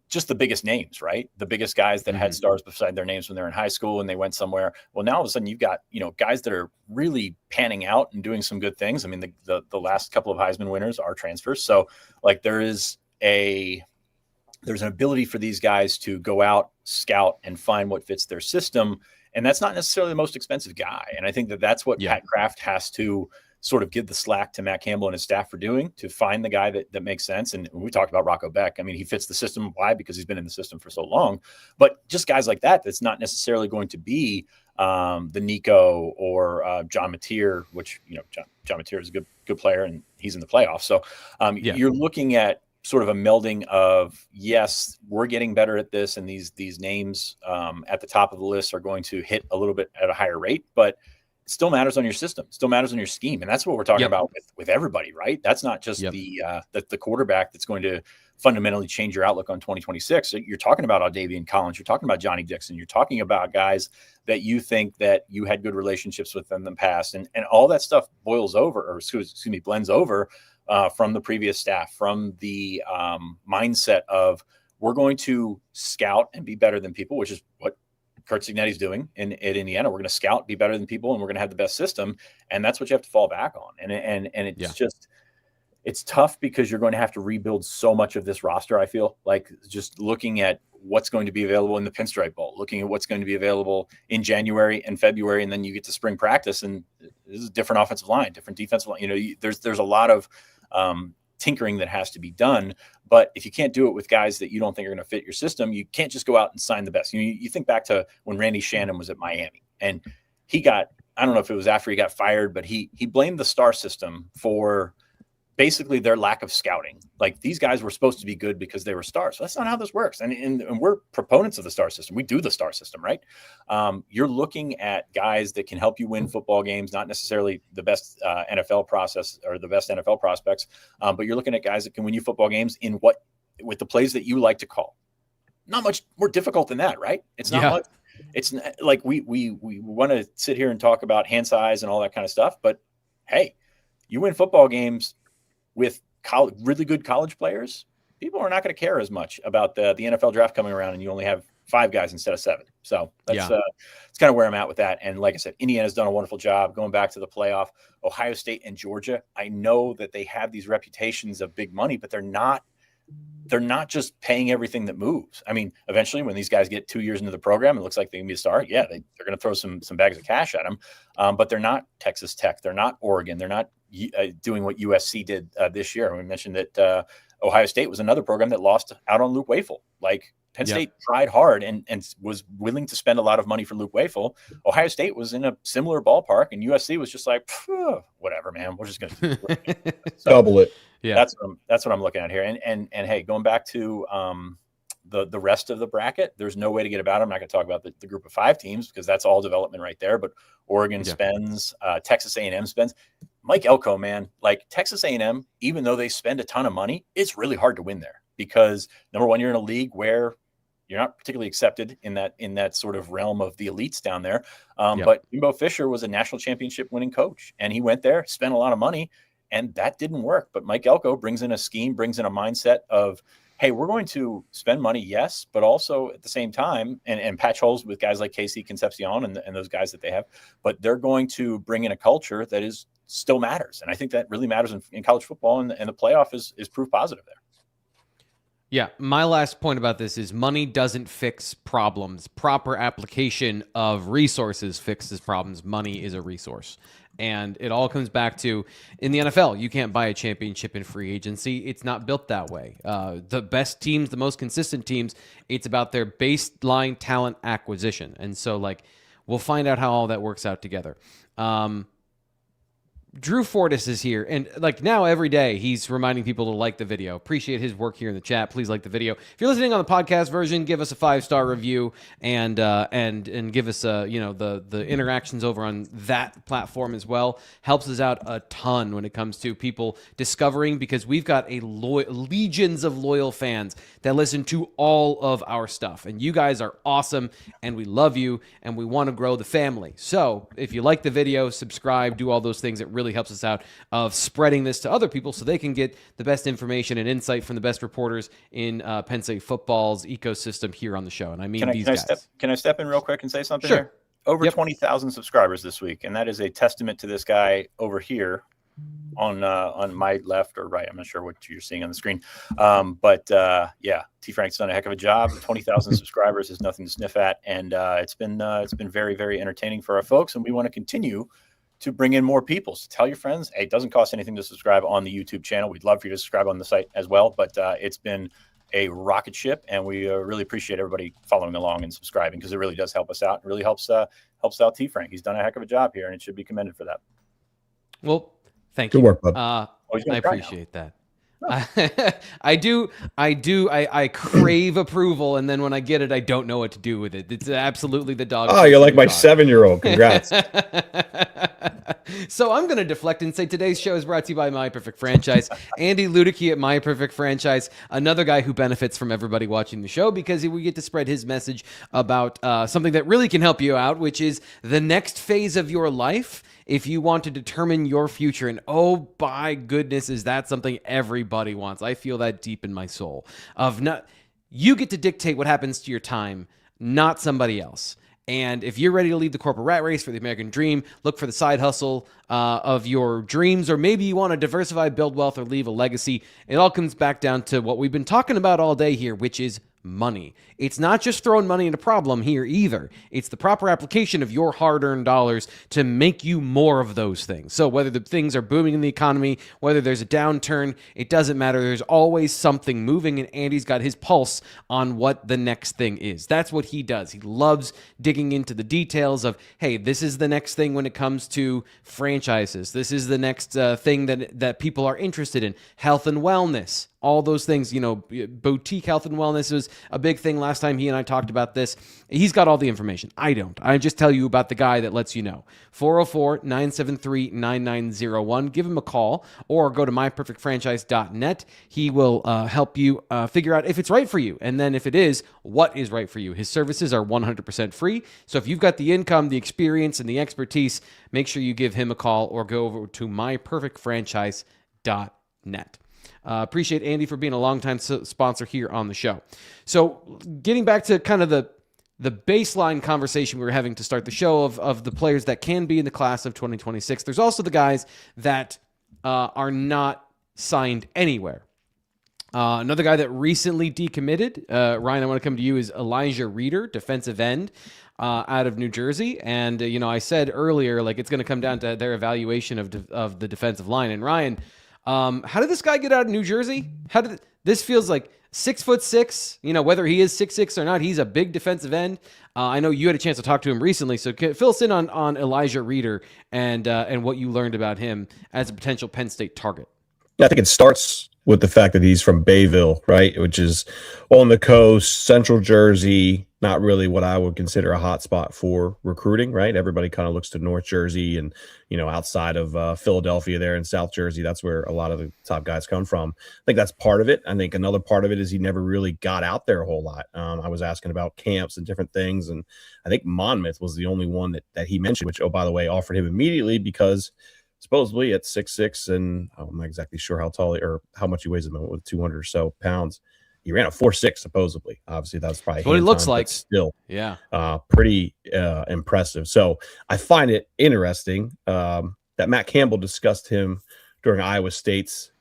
just the biggest names, right? The biggest guys that had stars beside their names when they're in high school and they went somewhere. Well, now all of a sudden you've got, guys that are really panning out and doing some good things. I mean, the last couple of Heisman winners are transfers. So like there's an ability for these guys to go out, scout, and find what fits their system. And that's not necessarily the most expensive guy. And I think that's what Pat Kraft has to sort of give the slack to Matt Campbell and his staff for doing, to find the guy that makes sense. And we talked about Rocco Beck. I mean, he fits the system. Why? Because he's been in the system for so long. But just guys like that's not necessarily going to be the Nico or John Mateer, which, John Mateer is a good player and he's in the playoffs. So you're looking at sort of a melding of, yes, we're getting better at this, and these names at the top of the list are going to hit a little bit at a higher rate, but it still matters on your system, still matters on your scheme. And that's what we're talking about with everybody, right? That's not just the quarterback that's going to fundamentally change your outlook on 2026. You're talking about Aldavian Collins. You're talking about Johnny Dixon. You're talking about guys that you think that you had good relationships with in the past. And all that stuff blends over from the previous staff, from the mindset of we're going to scout and be better than people, which is what Kurt Cignetti's doing at Indiana. We're going to scout, be better than people, and we're going to have the best system. And that's what you have to fall back on. And it's it's tough because you're going to have to rebuild so much of this roster. I feel like just looking at what's going to be available in the Pinstripe Bowl, looking at what's going to be available in January and February, and then you get to spring practice, and this is a different offensive line, different defensive line. There's a lot of tinkering that has to be done. But if you can't do it with guys that you don't think are going to fit your system, you can't just go out and sign the best. You think back to when Randy Shannon was at Miami, and he got, I don't know if it was after he got fired, but he blamed the star system for basically their lack of scouting. Like, these guys were supposed to be good because they were stars. So that's not how this works. And we're proponents of the star system. We do the star system, right? You're looking at guys that can help you win football games, not necessarily the best NFL process or the best NFL prospects, but you're looking at guys that can win you football games with the plays that you like to call. Not much more difficult than that, right? It's not much. It's like we want to sit here and talk about hand size and all that kind of stuff, but hey, You win football games with really good college players, people are not going to care as much about the NFL draft coming around, and you only have 5 guys instead of 7. So that's it's kind of where I'm at with that. And like I said, Indiana's done a wonderful job going back to the playoff. Ohio State and Georgia, I know that they have these reputations of big money, but they're not just paying everything that moves. I mean, eventually when these guys get 2 years into the program, it looks like they can be a star. Yeah, they're going to throw some bags of cash at them, but they're not Texas Tech. They're not Oregon. They're not doing what USC did this year. We mentioned that Ohio State was another program that lost out on Luke Wafel. Like Penn State tried hard and was willing to spend a lot of money for Luke Wafel. Ohio State was in a similar ballpark, and USC was just like, whatever, man. We're just going to double it. Yeah, that's what I'm looking at here. And hey, going back to the rest of the bracket, there's no way to get about it. I'm not going to talk about the group of 5 teams because that's all development right there. But Oregon spends, Texas A&M spends. Mike Elko, man, like Texas A&M, even though they spend a ton of money, it's really hard to win there because number one, you're in a league where you're not particularly accepted in that sort of realm of the elites down there. But Jimbo Fisher was a national championship winning coach, and he went there, spent a lot of money, and that didn't work. But Mike Elko brings in a scheme, brings in a mindset of, hey, we're going to spend money, yes, but also at the same time, and patch holes with guys like Casey Concepcion and those guys that they have, but they're going to bring in a culture that still matters. And I think that really matters in college football, and the playoff is proof positive there. Yeah, my last point about this is money doesn't fix problems. Proper application of resources fixes problems. Money is a resource. And it all comes back to, in the NFL, you can't buy a championship in free agency. It's not built that way. The best teams, the most consistent teams, it's about their baseline talent acquisition. And so, we'll find out how all that works out together. Drew Fortis is here, and now every day he's reminding people to like the video. Appreciate his work here in the chat. Please like the video. If you're listening on the podcast version, give us a 5-star review and give us the interactions over on that platform as well. Helps us out a ton when it comes to people discovering, because we've got legions of loyal fans that listen to all of our stuff, and you guys are awesome, and we love you, and we want to grow the family. So if you like the video, subscribe, do all those things. It really helps us out of spreading this to other people so they can get the best information and insight from the best reporters in Penn State football's ecosystem here on the show. And I mean, can I step in real quick and say something Sure. here? Over 20,000 subscribers this week, and that is a testament to this guy over here on my left or right. I'm not sure what you're seeing on the screen. T. Frank's done a heck of a job. 20,000 subscribers is nothing to sniff at. And it's been very, very entertaining for our folks. And we want to continue to bring in more people. So tell your friends, hey, it doesn't cost anything to subscribe on the YouTube channel. We'd love for you to subscribe on the site as well. But it's been a rocket ship, and we really appreciate everybody following along and subscribing, because it really does help us out. It really helps out T. Frank. He's done a heck of a job here, and it should be commended for that. Well, thank you. Good work, bud. I appreciate that. I crave approval, and then when I get it, I don't know what to do with it. It's absolutely the dog. Oh, you're like my 7-year-old. Congrats. So I'm going to deflect and say today's show is brought to you by My Perfect Franchise. Andy Ludicky at My Perfect Franchise, another guy who benefits from everybody watching the show, because we get to spread his message about something that really can help you out, which is the next phase of your life. If you want to determine your future, and oh, by goodness, is that something everybody wants. I feel that deep in my soul. You get to dictate what happens to your time, not somebody else. And if you're ready to leave the corporate rat race for the American dream, look for the side hustle of your dreams, or maybe you want to diversify, build wealth, or leave a legacy. It all comes back down to what we've been talking about all day here, which is money. It's not just throwing money at a problem here either. It's the proper application of your hard-earned dollars to make you more of those things. So whether the things are booming in the economy, whether there's a downturn, it doesn't matter. There's always something moving, and Andy's got his pulse on what the next thing is. That's what he does. He loves digging into the details of, hey, this is the next thing when it comes to franchises. This is the next thing that people are interested in. Health and wellness. all those things, boutique health and wellness was a big thing last time he and I talked about this. He's got all the information. I don't. I just tell you about the guy that lets you know. 404-973-9901. Give him a call or go to myperfectfranchise.net. He will help you figure out if it's right for you. And then if it is, what is right for you. His services are 100% free. So if you've got the income, the experience, and the expertise, make sure you give him a call or go over to myperfectfranchise.net. Appreciate Andy for being a longtime sponsor here on the show. So getting back to kind of the baseline conversation we were having to start the show of the players that can be in the class of 2026, there's also the guys that are not signed anywhere. Another guy that recently decommitted, Ryan, I want to come to you, is Elijah Reeder, defensive end out of New Jersey. And, I said earlier, it's going to come down to their evaluation of the defensive line. And Ryan, how did this guy get out of New Jersey? This feels like 6'6", whether he is 6'6" or not, he's a big defensive end. I know you had a chance to talk to him recently, so fill us in on Elijah Reeder and what you learned about him as a potential Penn State target. I think it starts with the fact that he's from Bayville, right, which is on the coast, central Jersey, not really what I would consider a hot spot for recruiting, right? Everybody kind of looks to North Jersey and, outside of Philadelphia there in South Jersey. That's where a lot of the top guys come from. I think that's part of it. I think another part of it is he never really got out there a whole lot. I was asking about camps and different things, and I think Monmouth was the only one that he mentioned, which, oh, by the way, offered him immediately because supposedly at 6'6", and I'm not exactly sure how tall or how much he weighs at the moment, with 200 or so pounds. He ran a 4.6 supposedly. Obviously, that's probably what it looks like. Still, yeah, pretty impressive. So I find it interesting that Matt Campbell discussed him during Iowa State's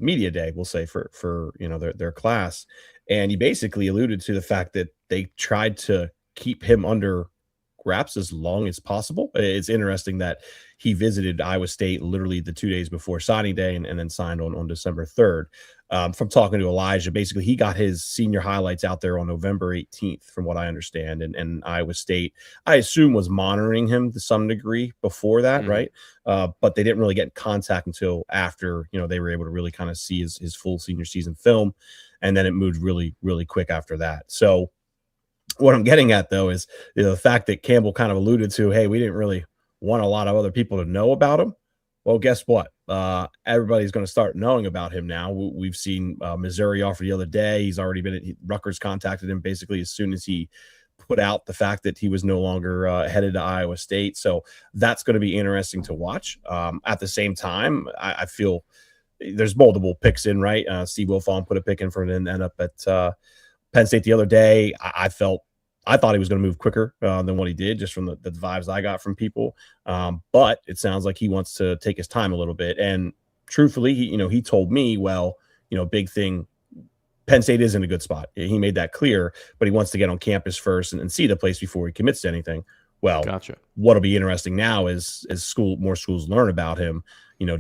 media day. We'll say for their class, and he basically alluded to the fact that they tried to keep him under wraps as long as possible. It's interesting that he visited Iowa State literally the 2 days before signing day and then signed on December 3rd. From talking to Elijah, basically he got his senior highlights out there on November 18th, from what I understand. And Iowa State, I assume, was monitoring him to some degree before that, right? But they didn't really get in contact until after, they were able to really kind of see his full senior season film. And then it moved really, really quick after that. So what I'm getting at, though, is the fact that Campbell kind of alluded to, hey, we didn't really want a lot of other people to know about him. Well, guess what? Everybody's going to start knowing about him now. We've seen Missouri offer the other day. He's already been Rutgers contacted him basically as soon as he put out the fact that he was no longer headed to Iowa State. So that's going to be interesting to watch. At the same time, I feel there's multiple picks in, right? Steve Wilfong put a pick in for it and end up at Penn State the other day. I thought he was going to move quicker than what he did, just from the vibes I got from people. But it sounds like he wants to take his time a little bit. And truthfully, he told me, big thing, Penn State is in a good spot. He made that clear, but he wants to get on campus first and see the place before he commits to anything. Well, gotcha. What'll be interesting now is as more schools learn about him,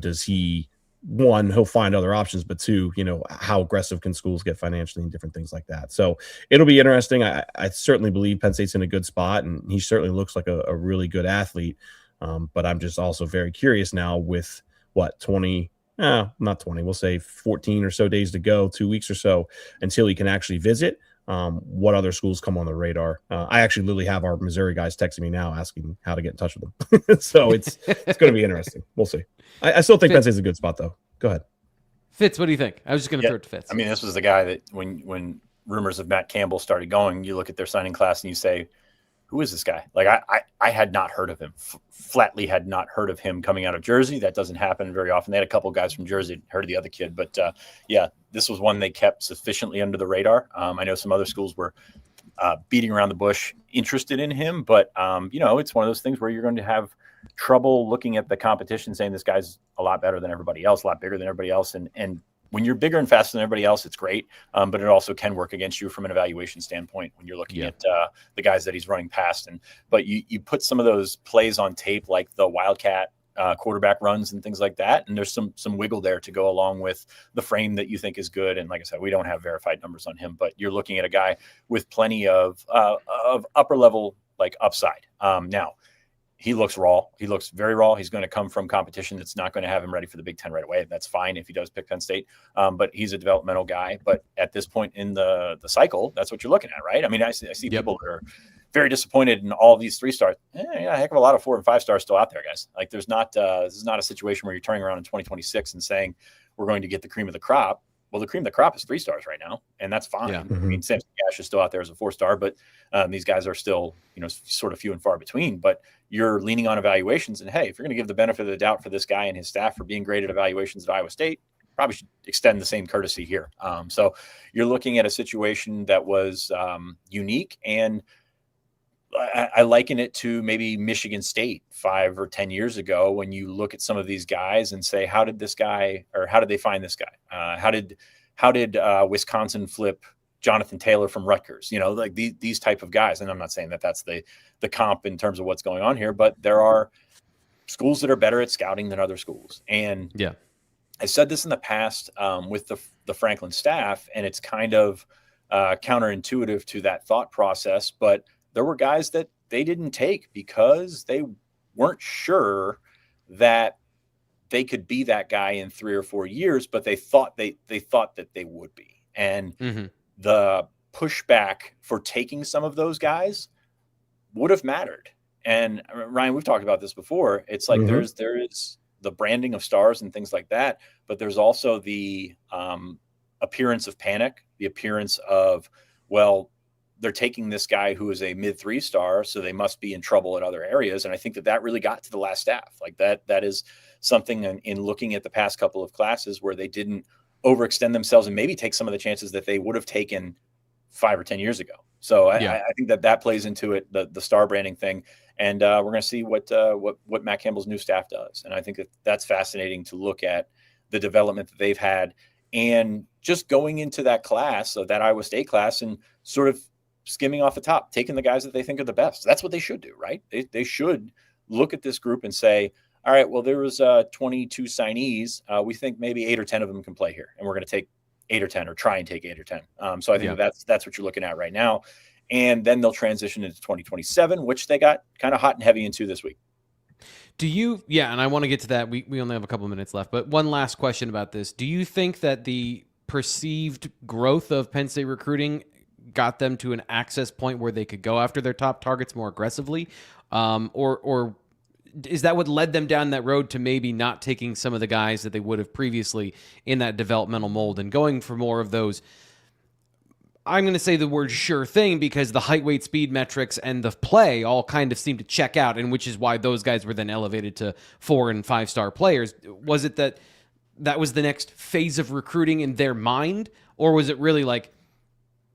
does he, one, he'll find other options, but two, how aggressive can schools get financially and different things like that. So it'll be interesting. I certainly believe Penn State's in a good spot, and he certainly looks like a really good athlete. But I'm just also very curious now with not 20, we'll say 14 or so days to go, 2 weeks or so until he can actually visit. What other schools come on the radar? I actually literally have our Missouri guys texting me now asking how to get in touch with them. So it's going to be interesting. We'll see. I still think Penn State's a good spot, though. Go ahead. Fitz, what do you think? I was just going to throw it to Fitz. I mean, this was the guy that when rumors of Matt Campbell started going, you look at their signing class and you say, who is this guy? Like, I had not heard of him, flatly had not heard of him coming out of Jersey. That doesn't happen very often. They had a couple of guys from Jersey, heard of the other kid. But, this was one they kept sufficiently under the radar. I know some other schools were beating around the bush, interested in him. But, it's one of those things where you're going to have trouble looking at the competition saying this guy's a lot better than everybody else, a lot bigger than everybody else. And when you're bigger and faster than everybody else, it's great. But it also can work against you from an evaluation standpoint when you're looking at the guys that he's running past. But you put some of those plays on tape, like the Wildcat quarterback runs and things like that. And there's some wiggle there to go along with the frame that you think is good. And like I said, we don't have verified numbers on him, but you're looking at a guy with plenty of upper level, like upside. Now, he looks raw. He looks very raw. He's going to come from competition that's not going to have him ready for the Big Ten right away. That's fine if he does pick Penn State, but he's a developmental guy. But at this point in the cycle, that's what you're looking at, right? I mean, I see people that are very disappointed in all of these 3-stars. A heck of a lot of 4 and 5 stars still out there, guys. Like, there's not this is not a situation where you're turning around in 2026 and saying we're going to get the cream of the crop. Well, the cream of the crop is 3 stars right now, and that's fine. Yeah. I mean, Samson Gash is still out there as a 4-star, but these guys are still, sort of few and far between. But you're leaning on evaluations, and hey, if you're going to give the benefit of the doubt for this guy and his staff for being great at evaluations at Iowa State, probably should extend the same courtesy here. So you're looking at a situation that was unique, and I liken it to maybe Michigan State 5 or 10 years ago when you look at some of these guys and say, how did they find this guy? How did Wisconsin flip Jonathan Taylor from Rutgers? Like these type of guys. And I'm not saying that that's the comp in terms of what's going on here, but there are schools that are better at scouting than other schools. And yeah, I said this in the past with the Franklin staff, and it's kind of counterintuitive to that thought process, but there were guys that they didn't take because they weren't sure that they could be that guy in 3 or 4 years, but they thought that they would be. And the pushback for taking some of those guys would have mattered. And Ryan, we've talked about this before. It's like there is the branding of stars and things like that, but there's also the appearance of panic, the appearance of, well, they're taking this guy who is a mid 3-star, so they must be in trouble at other areas. And I think that really got to the last staff. Like that is something in looking at the past couple of classes where they didn't overextend themselves and maybe take some of the chances that they would have taken 5 or 10 years ago. So I think that plays into it, the star branding thing. And we're going to see what Matt Campbell's new staff does. And I think that's fascinating to look at the development that they've had, and just going into that class, so that Iowa State class, and sort of skimming off the top, taking the guys that they think are the best. That's what they should do, right? They should look at this group and say, all right, well, there was 22 signees. We think maybe 8 or 10 of them can play here, and we're going to take 8 or 10, or try and take 8 or 10. So I think that's what you're looking at right now. And then they'll transition into 2027, which they got kind of hot and heavy into this week. And I want to get to that. We only have a couple of minutes left, but one last question about this. Do you think that the perceived growth of Penn State recruiting got them to an access point where they could go after their top targets more aggressively? Or is that what led them down that road to maybe not taking some of the guys that they would have previously in that developmental mold and going for more of those? I'm going to say the word sure thing because the height, weight, speed metrics and the play all kind of seem to check out, and which is why those guys were then elevated to 4 and 5-star players. Was it that was the next phase of recruiting in their mind, or was it really like,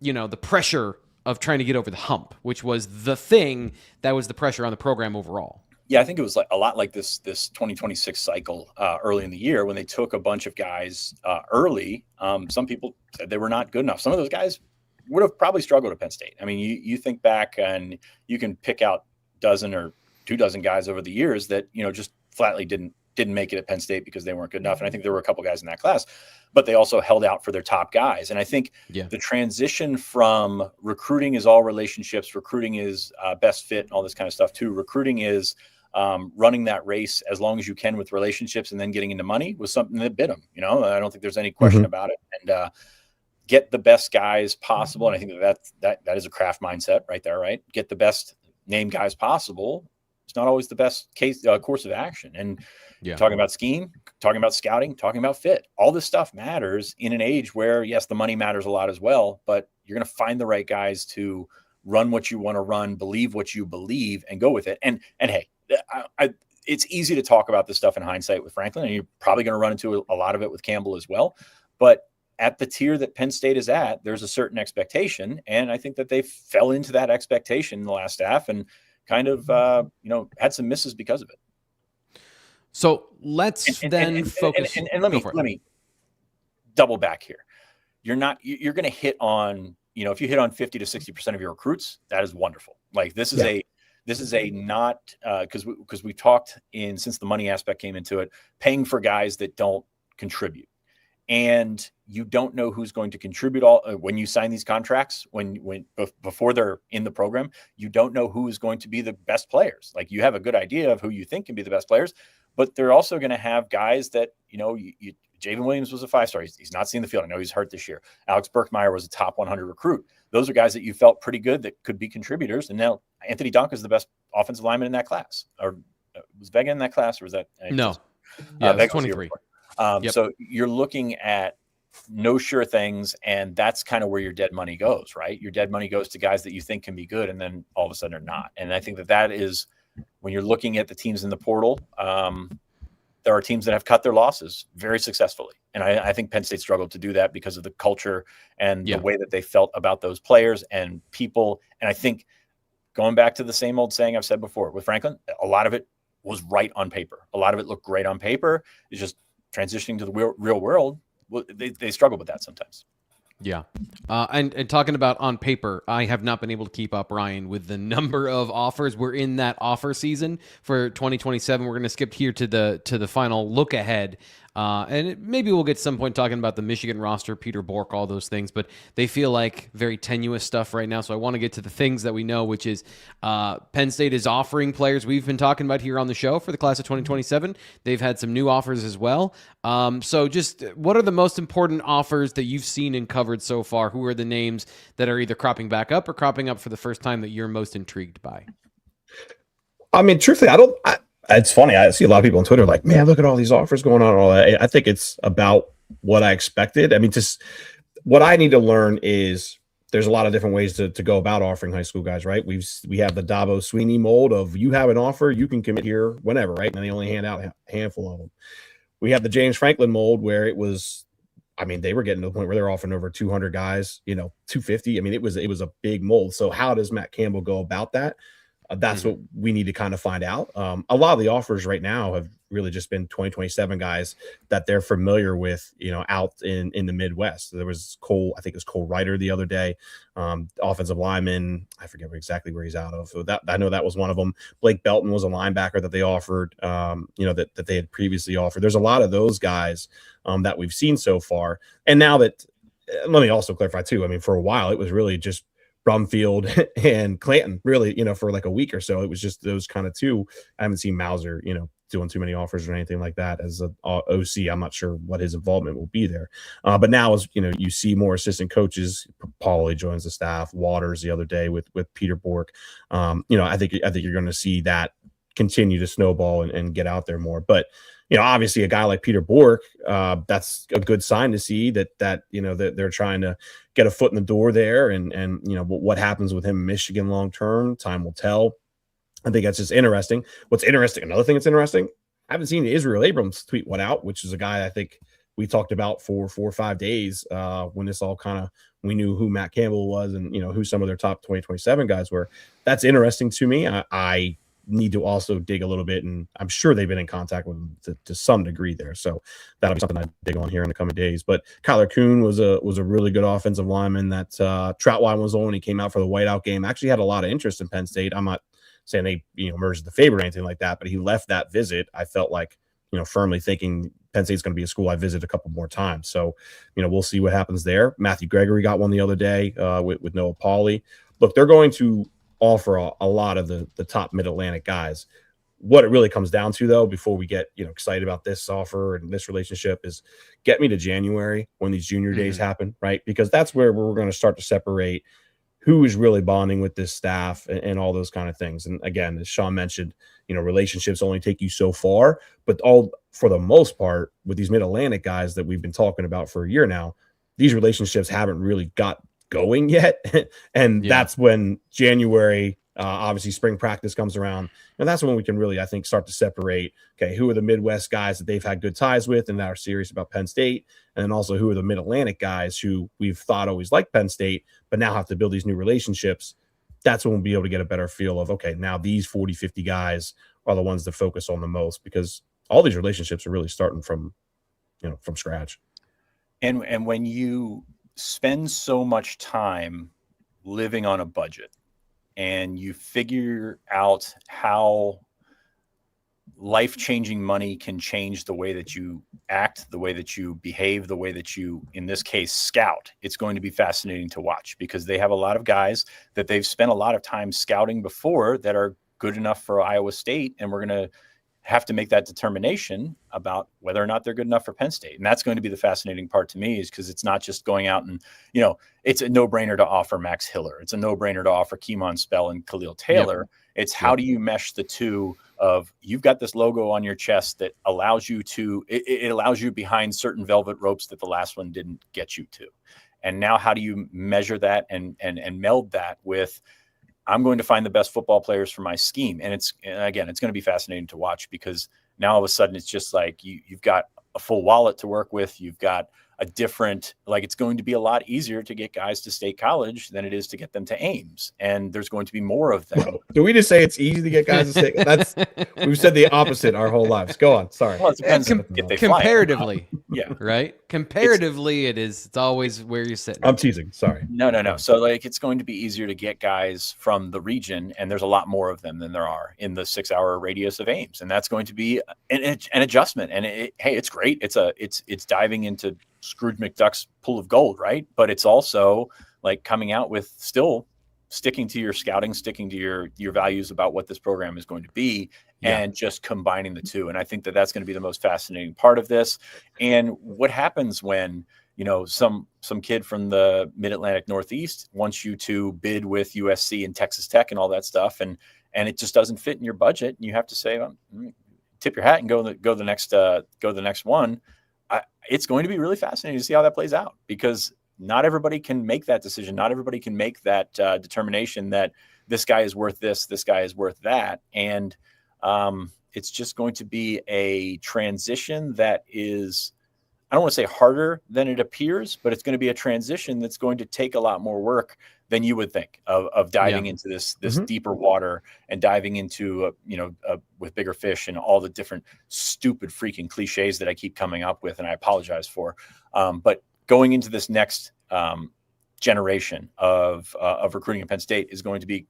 the pressure of trying to get over the hump, which was the thing that was the pressure on the program overall? Yeah, I think it was like a lot like this 2026 cycle early in the year when they took a bunch of guys early. Some people said they were not good enough. Some of those guys would have probably struggled at Penn State. I mean, you think back and you can pick out 12 or 24 guys over the years that, just flatly didn't make it at Penn State because they weren't good enough. And I think there were a couple guys in that class, but they also held out for their top guys. And I think the transition from recruiting is all relationships, recruiting is best fit and all this kind of stuff too. Recruiting is running that race as long as you can with relationships and then getting into money was something that bit them. I don't think there's any question about it. And get the best guys possible. And I think that is a craft mindset right there, right? Get the best name guys possible. It's not always the best course of action. And talking about scheme, talking about scouting, talking about fit, all this stuff matters in an age where, yes, the money matters a lot as well, but you're going to find the right guys to run what you want to run, believe what you believe, and go with it. And hey, it's easy to talk about this stuff in hindsight with Franklin, and you're probably going to run into a lot of it with Campbell as well. But at the tier that Penn State is at, there's a certain expectation. And I think that they fell into that expectation in the last staff and kind of, had some misses because of it. So let's focus. And let me double back here. You're going to hit on, if you hit on 50 to 60% of your recruits, that is wonderful. Like this is a not because we talked since the money aspect came into it, paying for guys that don't contribute. and you don't know who's going to contribute all when you sign these contracts, before they're in the program, you don't know who is going to be the best players. Like, you have a good idea of who you think can be the best players, but they're also going to have guys that, Javen Williams was a 5-star. He's not seen the field. I know he's hurt this year. Alex Burkmeyer was a top 100 recruit. Those are guys that you felt pretty good that could be contributors. And now Anthony Donk is the best offensive lineman in that class. Or was Vega in that class, or was that? No. Yeah, it was 23. So you're looking at no sure things, and that's kind of where your dead money goes, right? Your dead money goes to guys that you think can be good, and then all of a sudden are not. And I think that is when you're looking at the teams in the portal. There are teams that have cut their losses very successfully. And I think Penn State struggled to do that because of the culture and the way that they felt about those players and people. And I think, going back to the same old saying I've said before with Franklin, a lot of it was right on paper. A lot of it looked great on paper. It's just transitioning to the real world. They struggle with that sometimes. Yeah. And talking about on paper, I have not been able to keep up, Ryan, with the number of offers. We're in that offer season for 2027. We're going to skip here to the final look ahead. Maybe we'll get some point talking about the Michigan roster, Peter Bork, all those things, but they feel like very tenuous stuff right now. So I want to get to the things that we know, which is Penn State is offering players we've been talking about here on the show for the class of 2027. They've had some new offers as well. So just what are the most important offers that you've seen and covered so far? Who are the names that are either cropping back up or cropping up for the first time that you're most intrigued by? I mean, truthfully, it's funny. I see a lot of people on Twitter like, man, look at all these offers going on and all that. I think it's about what I expected. I mean, just what I need to learn is there's a lot of different ways to go about offering high school guys, right? We have the Dabo Sweeney mold of you have an offer, you can commit here whenever, right? And they only hand out a handful of them. We have the James Franklin mold where it was, I mean, they were getting to the point where they're offering over 200 guys, 250. I mean, it was a big mold. So how does Matt Campbell go about that? That's what we need to kind of find out. A lot of the offers right now have really just been 2027 guys that they're familiar with, out in the Midwest. There was Cole, I think it was Cole Ryder the other day, offensive lineman. I forget exactly where he's out of. So I know that was one of them. Blake Belton was a linebacker that they offered, that they had previously offered. There's a lot of those guys that we've seen so far. And now that, let me also clarify too. I mean, for a while, it was really just Brumfield and Clanton, really, for like a week or so. It was just those kind of two. I haven't seen Mauser, doing too many offers or anything like that as an OC. I'm not sure what his involvement will be there. But now, as you see more assistant coaches. Pauly joins the staff. Waters the other day with Peter Bork. I think you're going to see that continue to snowball and get out there more. But obviously a guy like Peter Bork, that's a good sign to see that they're trying to get a foot in the door there. And what happens with him in Michigan long term, time will tell. I think that's just interesting. Another thing that's interesting, I haven't seen Israel Abrams tweet one out, which is a guy I think we talked about for 4 or 5 days when this all we knew who Matt Campbell was and who some of their top 2027 guys were. That's interesting to me. I need to also dig a little bit, and I'm sure they've been in contact with him to some degree there. So that'll be something I dig on here in the coming days. But Kyler Kuhn was a really good offensive lineman that Troutwine was on. He came out for the whiteout game. Actually had a lot of interest in Penn State. I'm not saying they emerged the favorite or anything like that, but he left that visit. I felt like firmly thinking Penn State's going to be a school I visit a couple more times. So we'll see what happens there. Matthew Gregory got one the other day with Noah Pauly. Look, they're going to offer a lot of the top mid-Atlantic guys. What it really comes down to, though, before we get excited about this offer and this relationship, is get me to January when these junior days happen, right? Because that's where we're going to start to separate who is really bonding with this staff and all those kind of things. And again, as Sean mentioned, relationships only take you so far, but for the most part, with these mid-Atlantic guys that we've been talking about for a year now, these relationships haven't really got going yet. And that's when January, obviously spring practice comes around, and that's when we can really, I think, start to separate, okay, who are the Midwest guys that they've had good ties with and that are serious about Penn State, and then also who are the Mid-Atlantic guys who we've thought always liked Penn State, but now have to build these new relationships. That's when we'll be able to get a better feel of, okay, now these 40, 50 guys are the ones to focus on the most, because all these relationships are really starting from scratch. And when you spend so much time living on a budget and you figure out how life-changing money can change the way that you act, the way that you behave, the way that you, in this case, scout. It's going to be fascinating to watch because they have a lot of guys that they've spent a lot of time scouting before that are good enough for Iowa State, and we're going to have to make that determination about whether or not they're good enough for Penn State. And that's going to be the fascinating part to me, is because it's not just going out and, it's a no-brainer to offer Max Hiller. It's a no-brainer to offer Keemon Spell and Khalil Taylor. Yep. It's how do you mesh the two of, you've got this logo on your chest that allows you to, it allows you behind certain velvet ropes that the last one didn't get you to. And now how do you measure that and meld that with, I'm going to find the best football players for my scheme. And it's going to be fascinating to watch, because now all of a sudden it's just like you've got a full wallet to work with. You've got a different, it's going to be a lot easier to get guys to State College than it is to get them to Ames. And there's going to be more of them. Do we just say it's easy to get guys to State? We've said the opposite our whole lives. Go on. Sorry. Well, it depends if they fly. Comparatively. Yeah. Right? Comparatively, it's always where you're sitting. I'm teasing. Sorry. No. So it's going to be easier to get guys from the region, and there's a lot more of them than there are in the 6-hour radius of Ames. And that's going to be an adjustment. And it's great. It's diving into Scrooge McDuck's pool of gold, right? But it's also coming out with still sticking to your scouting, sticking to your values about what this program is going to be, and just combining the two. And I think that that's going to be the most fascinating part of this. And what happens when, some kid from the Mid-Atlantic Northeast wants you to bid with USC and Texas Tech and all that stuff, and it just doesn't fit in your budget, and you have to say, tip your hat and go the next one. It's going to be really fascinating to see how that plays out, because not everybody can make that decision. Not everybody can make that determination that this guy is worth this guy is worth that. And it's just going to be a transition that is, I don't want to say harder than it appears, but it's going to be a transition that's going to take a lot more work than you would think of diving into this deeper water and diving into, with bigger fish and all the different stupid freaking cliches that I keep coming up with. And I apologize for, but going into this next generation of recruiting at Penn State is going to be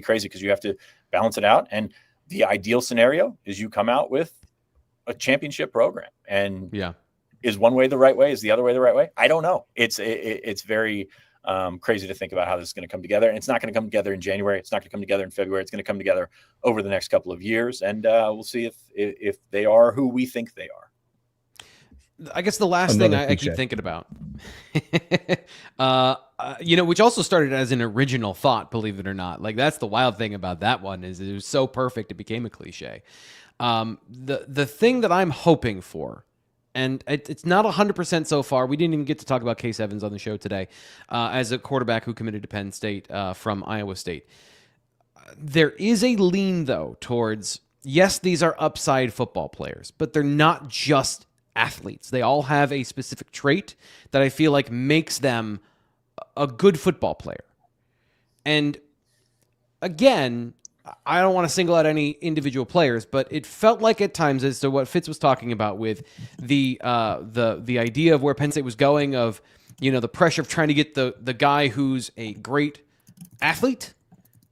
crazy, because you have to balance it out. And the ideal scenario is you come out with a championship program, and is one way the right way? Is the other way the right way? I don't know. It's very crazy to think about how this is going to come together. And it's not going to come together in January. It's not going to come together in February. It's going to come together over the next couple of years. And we'll see if they are who we think they are. I guess the last thing I keep thinking about, which also started as an original thought, believe it or not. That's the wild thing about that one, is it was so perfect it became a cliche. The thing that I'm hoping for, and it's not 100% so far. We didn't even get to talk about Case Evans on the show today, as a quarterback who committed to Penn State from Iowa State. There is a lean, though, towards, yes, these are upside football players, but they're not just athletes. They all have a specific trait that I feel like makes them a good football player. And again, I don't want to single out any individual players, but it felt like at times, as to what Fitz was talking about with the idea of where Penn State was going, of the pressure of trying to get the guy who's a great athlete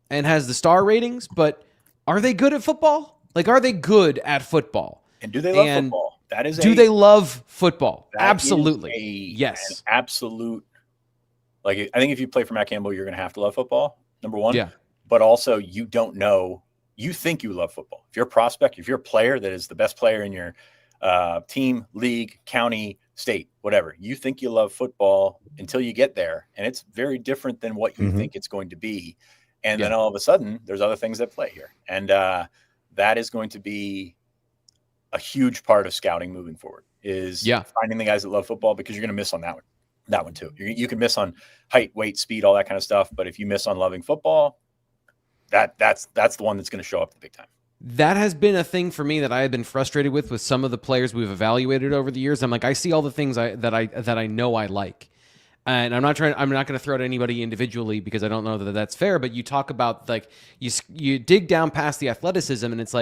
and has the star ratings, but are they good at football? Are they good at football? And do they love football? Do they love football? Absolutely. Yes. An absolute. I think if you play for Matt Campbell, you're going to have to love football. Number one. Yeah. But also, you don't know. You think you love football. If you're a prospect, if you're a player that is the best player in your team, league, county, state, whatever, you think you love football until you get there, and it's very different than what you think it's going to be. And then all of a sudden, there's other things that play here, and that is going to be a huge part of scouting moving forward, is finding the guys that love football, because you're going to miss on that one too. You can miss on height, weight, speed, all that kind of stuff. But if you miss on loving football, that's the one that's going to show up the big time. That has been a thing for me that I have been frustrated with some of the players we've evaluated over the years. I'm like, I see all the things that I know I like. And I'm not going to throw at anybody individually, because I don't know that that's fair. But you talk about, you dig down past the athleticism, and it's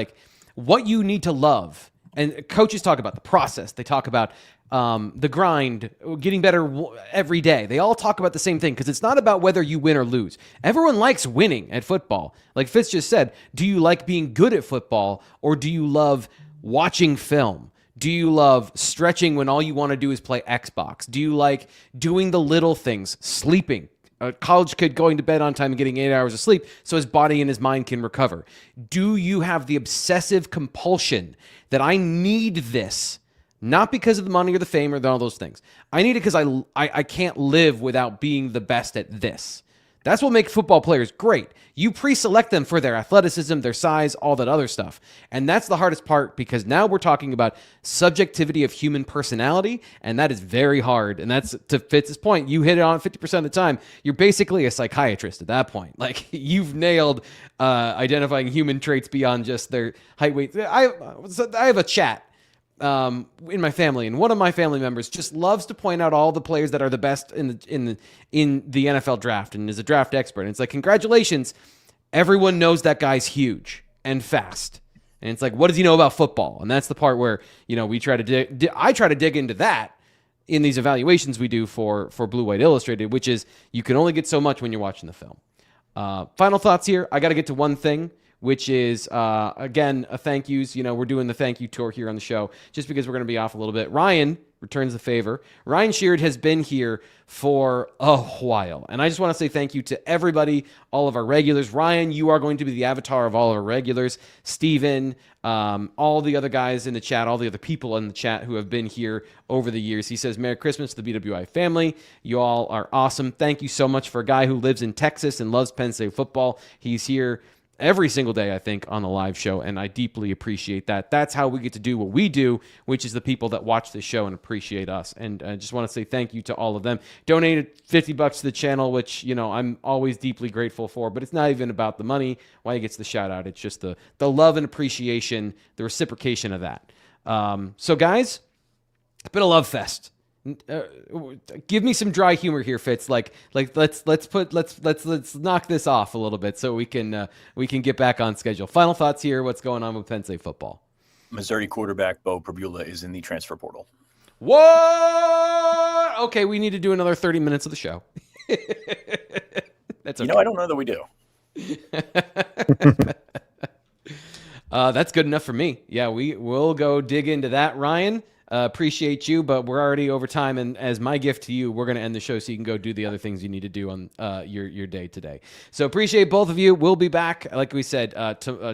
what you need to love. And coaches talk about the process. They talk about the grind, getting better every day. They all talk about the same thing because it's not about whether you win or lose. Everyone likes winning at football. Like Fitz just said, do you like being good at football or do you love watching film? Do you love stretching when all you want to do is play Xbox? Do you like doing the little things, sleeping? A college kid going to bed on time and getting 8 hours of sleep so his body and his mind can recover. Do you have the obsessive compulsion that I need this, not because of the money or the fame or all those things. I need it because I can't live without being the best at this. That's what makes football players great. You pre-select them for their athleticism, their size, all that other stuff. And that's the hardest part because now we're talking about subjectivity of human personality, and that is very hard. And that's, to Fitz's point, you hit it on 50% of the time. You're basically a psychiatrist at that point. Like, you've nailed identifying human traits beyond just their height, weight. I have a chat in my family, and one of my family members just loves to point out all the players that are the best in the NFL draft and is a draft expert. And it's like, congratulations, everyone knows that guy's huge and fast. And it's like, what does he know about football? And that's the part where, we try to I try to dig into that in these evaluations we do for Blue White Illustrated, which is you can only get so much when you're watching the film. Final thoughts here. I got to get to one thing, which is, again, a thank yous. We're doing the thank you tour here on the show just because we're going to be off a little bit. Ryan returns the favor. Ryan Sheard has been here for a while, and I just want to say thank you to everybody, all of our regulars. Ryan, you are going to be the avatar of all of our regulars. Steven, all the other guys in the chat, all the other people in the chat who have been here over the years. He says, Merry Christmas to the BWI family. You all are awesome. Thank you so much for a guy who lives in Texas and loves Penn State football. He's here every single day, I think, on the live show, and I deeply appreciate that. That's how we get to do what we do, which is the people that watch the show and appreciate us. And I just want to say thank you to all of them. Donated $50 to the channel, which, I'm always deeply grateful for, but it's not even about the money, why he gets the shout out. It's just the love and appreciation, the reciprocation of that. So guys, it's been a love fest. Give me some dry humor here, Fitz. Like let's knock this off a little bit so we can get back on schedule. Final thoughts here. What's going on with Penn State football? Missouri quarterback Bo Prabula is in the transfer portal. What? Okay, we need to do another 30 minutes of the show. That's okay. I don't know that we do. That's good enough for me. Yeah, we'll go dig into that, Ryan. Appreciate you, but we're already over time, and as my gift to you, we're going to end the show so you can go do the other things you need to do on your day today. So appreciate both of you. We'll be back, like we said,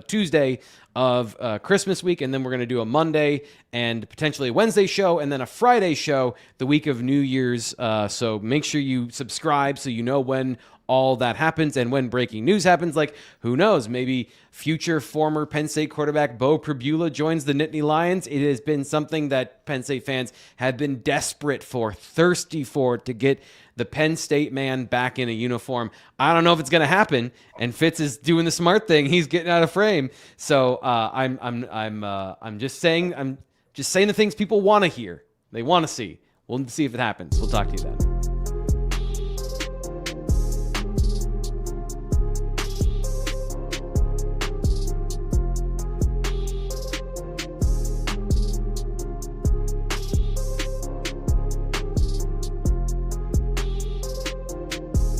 Tuesday of Christmas week, and then we're going to do a Monday and potentially a Wednesday show, and then a Friday show the week of New Year's. So make sure you subscribe so you know when all that happens and when breaking news happens. Like, who knows, maybe future former Penn State quarterback Bo Prabula joins the Nittany Lions. It has been something that Penn State fans have been desperate for, thirsty for, to get the Penn State man back in a uniform. I don't know if it's going to happen, and Fitz is doing the smart thing. He's getting out of frame. So I'm just saying the things people want to hear, they want to see. We'll see if it happens. We'll talk to you then.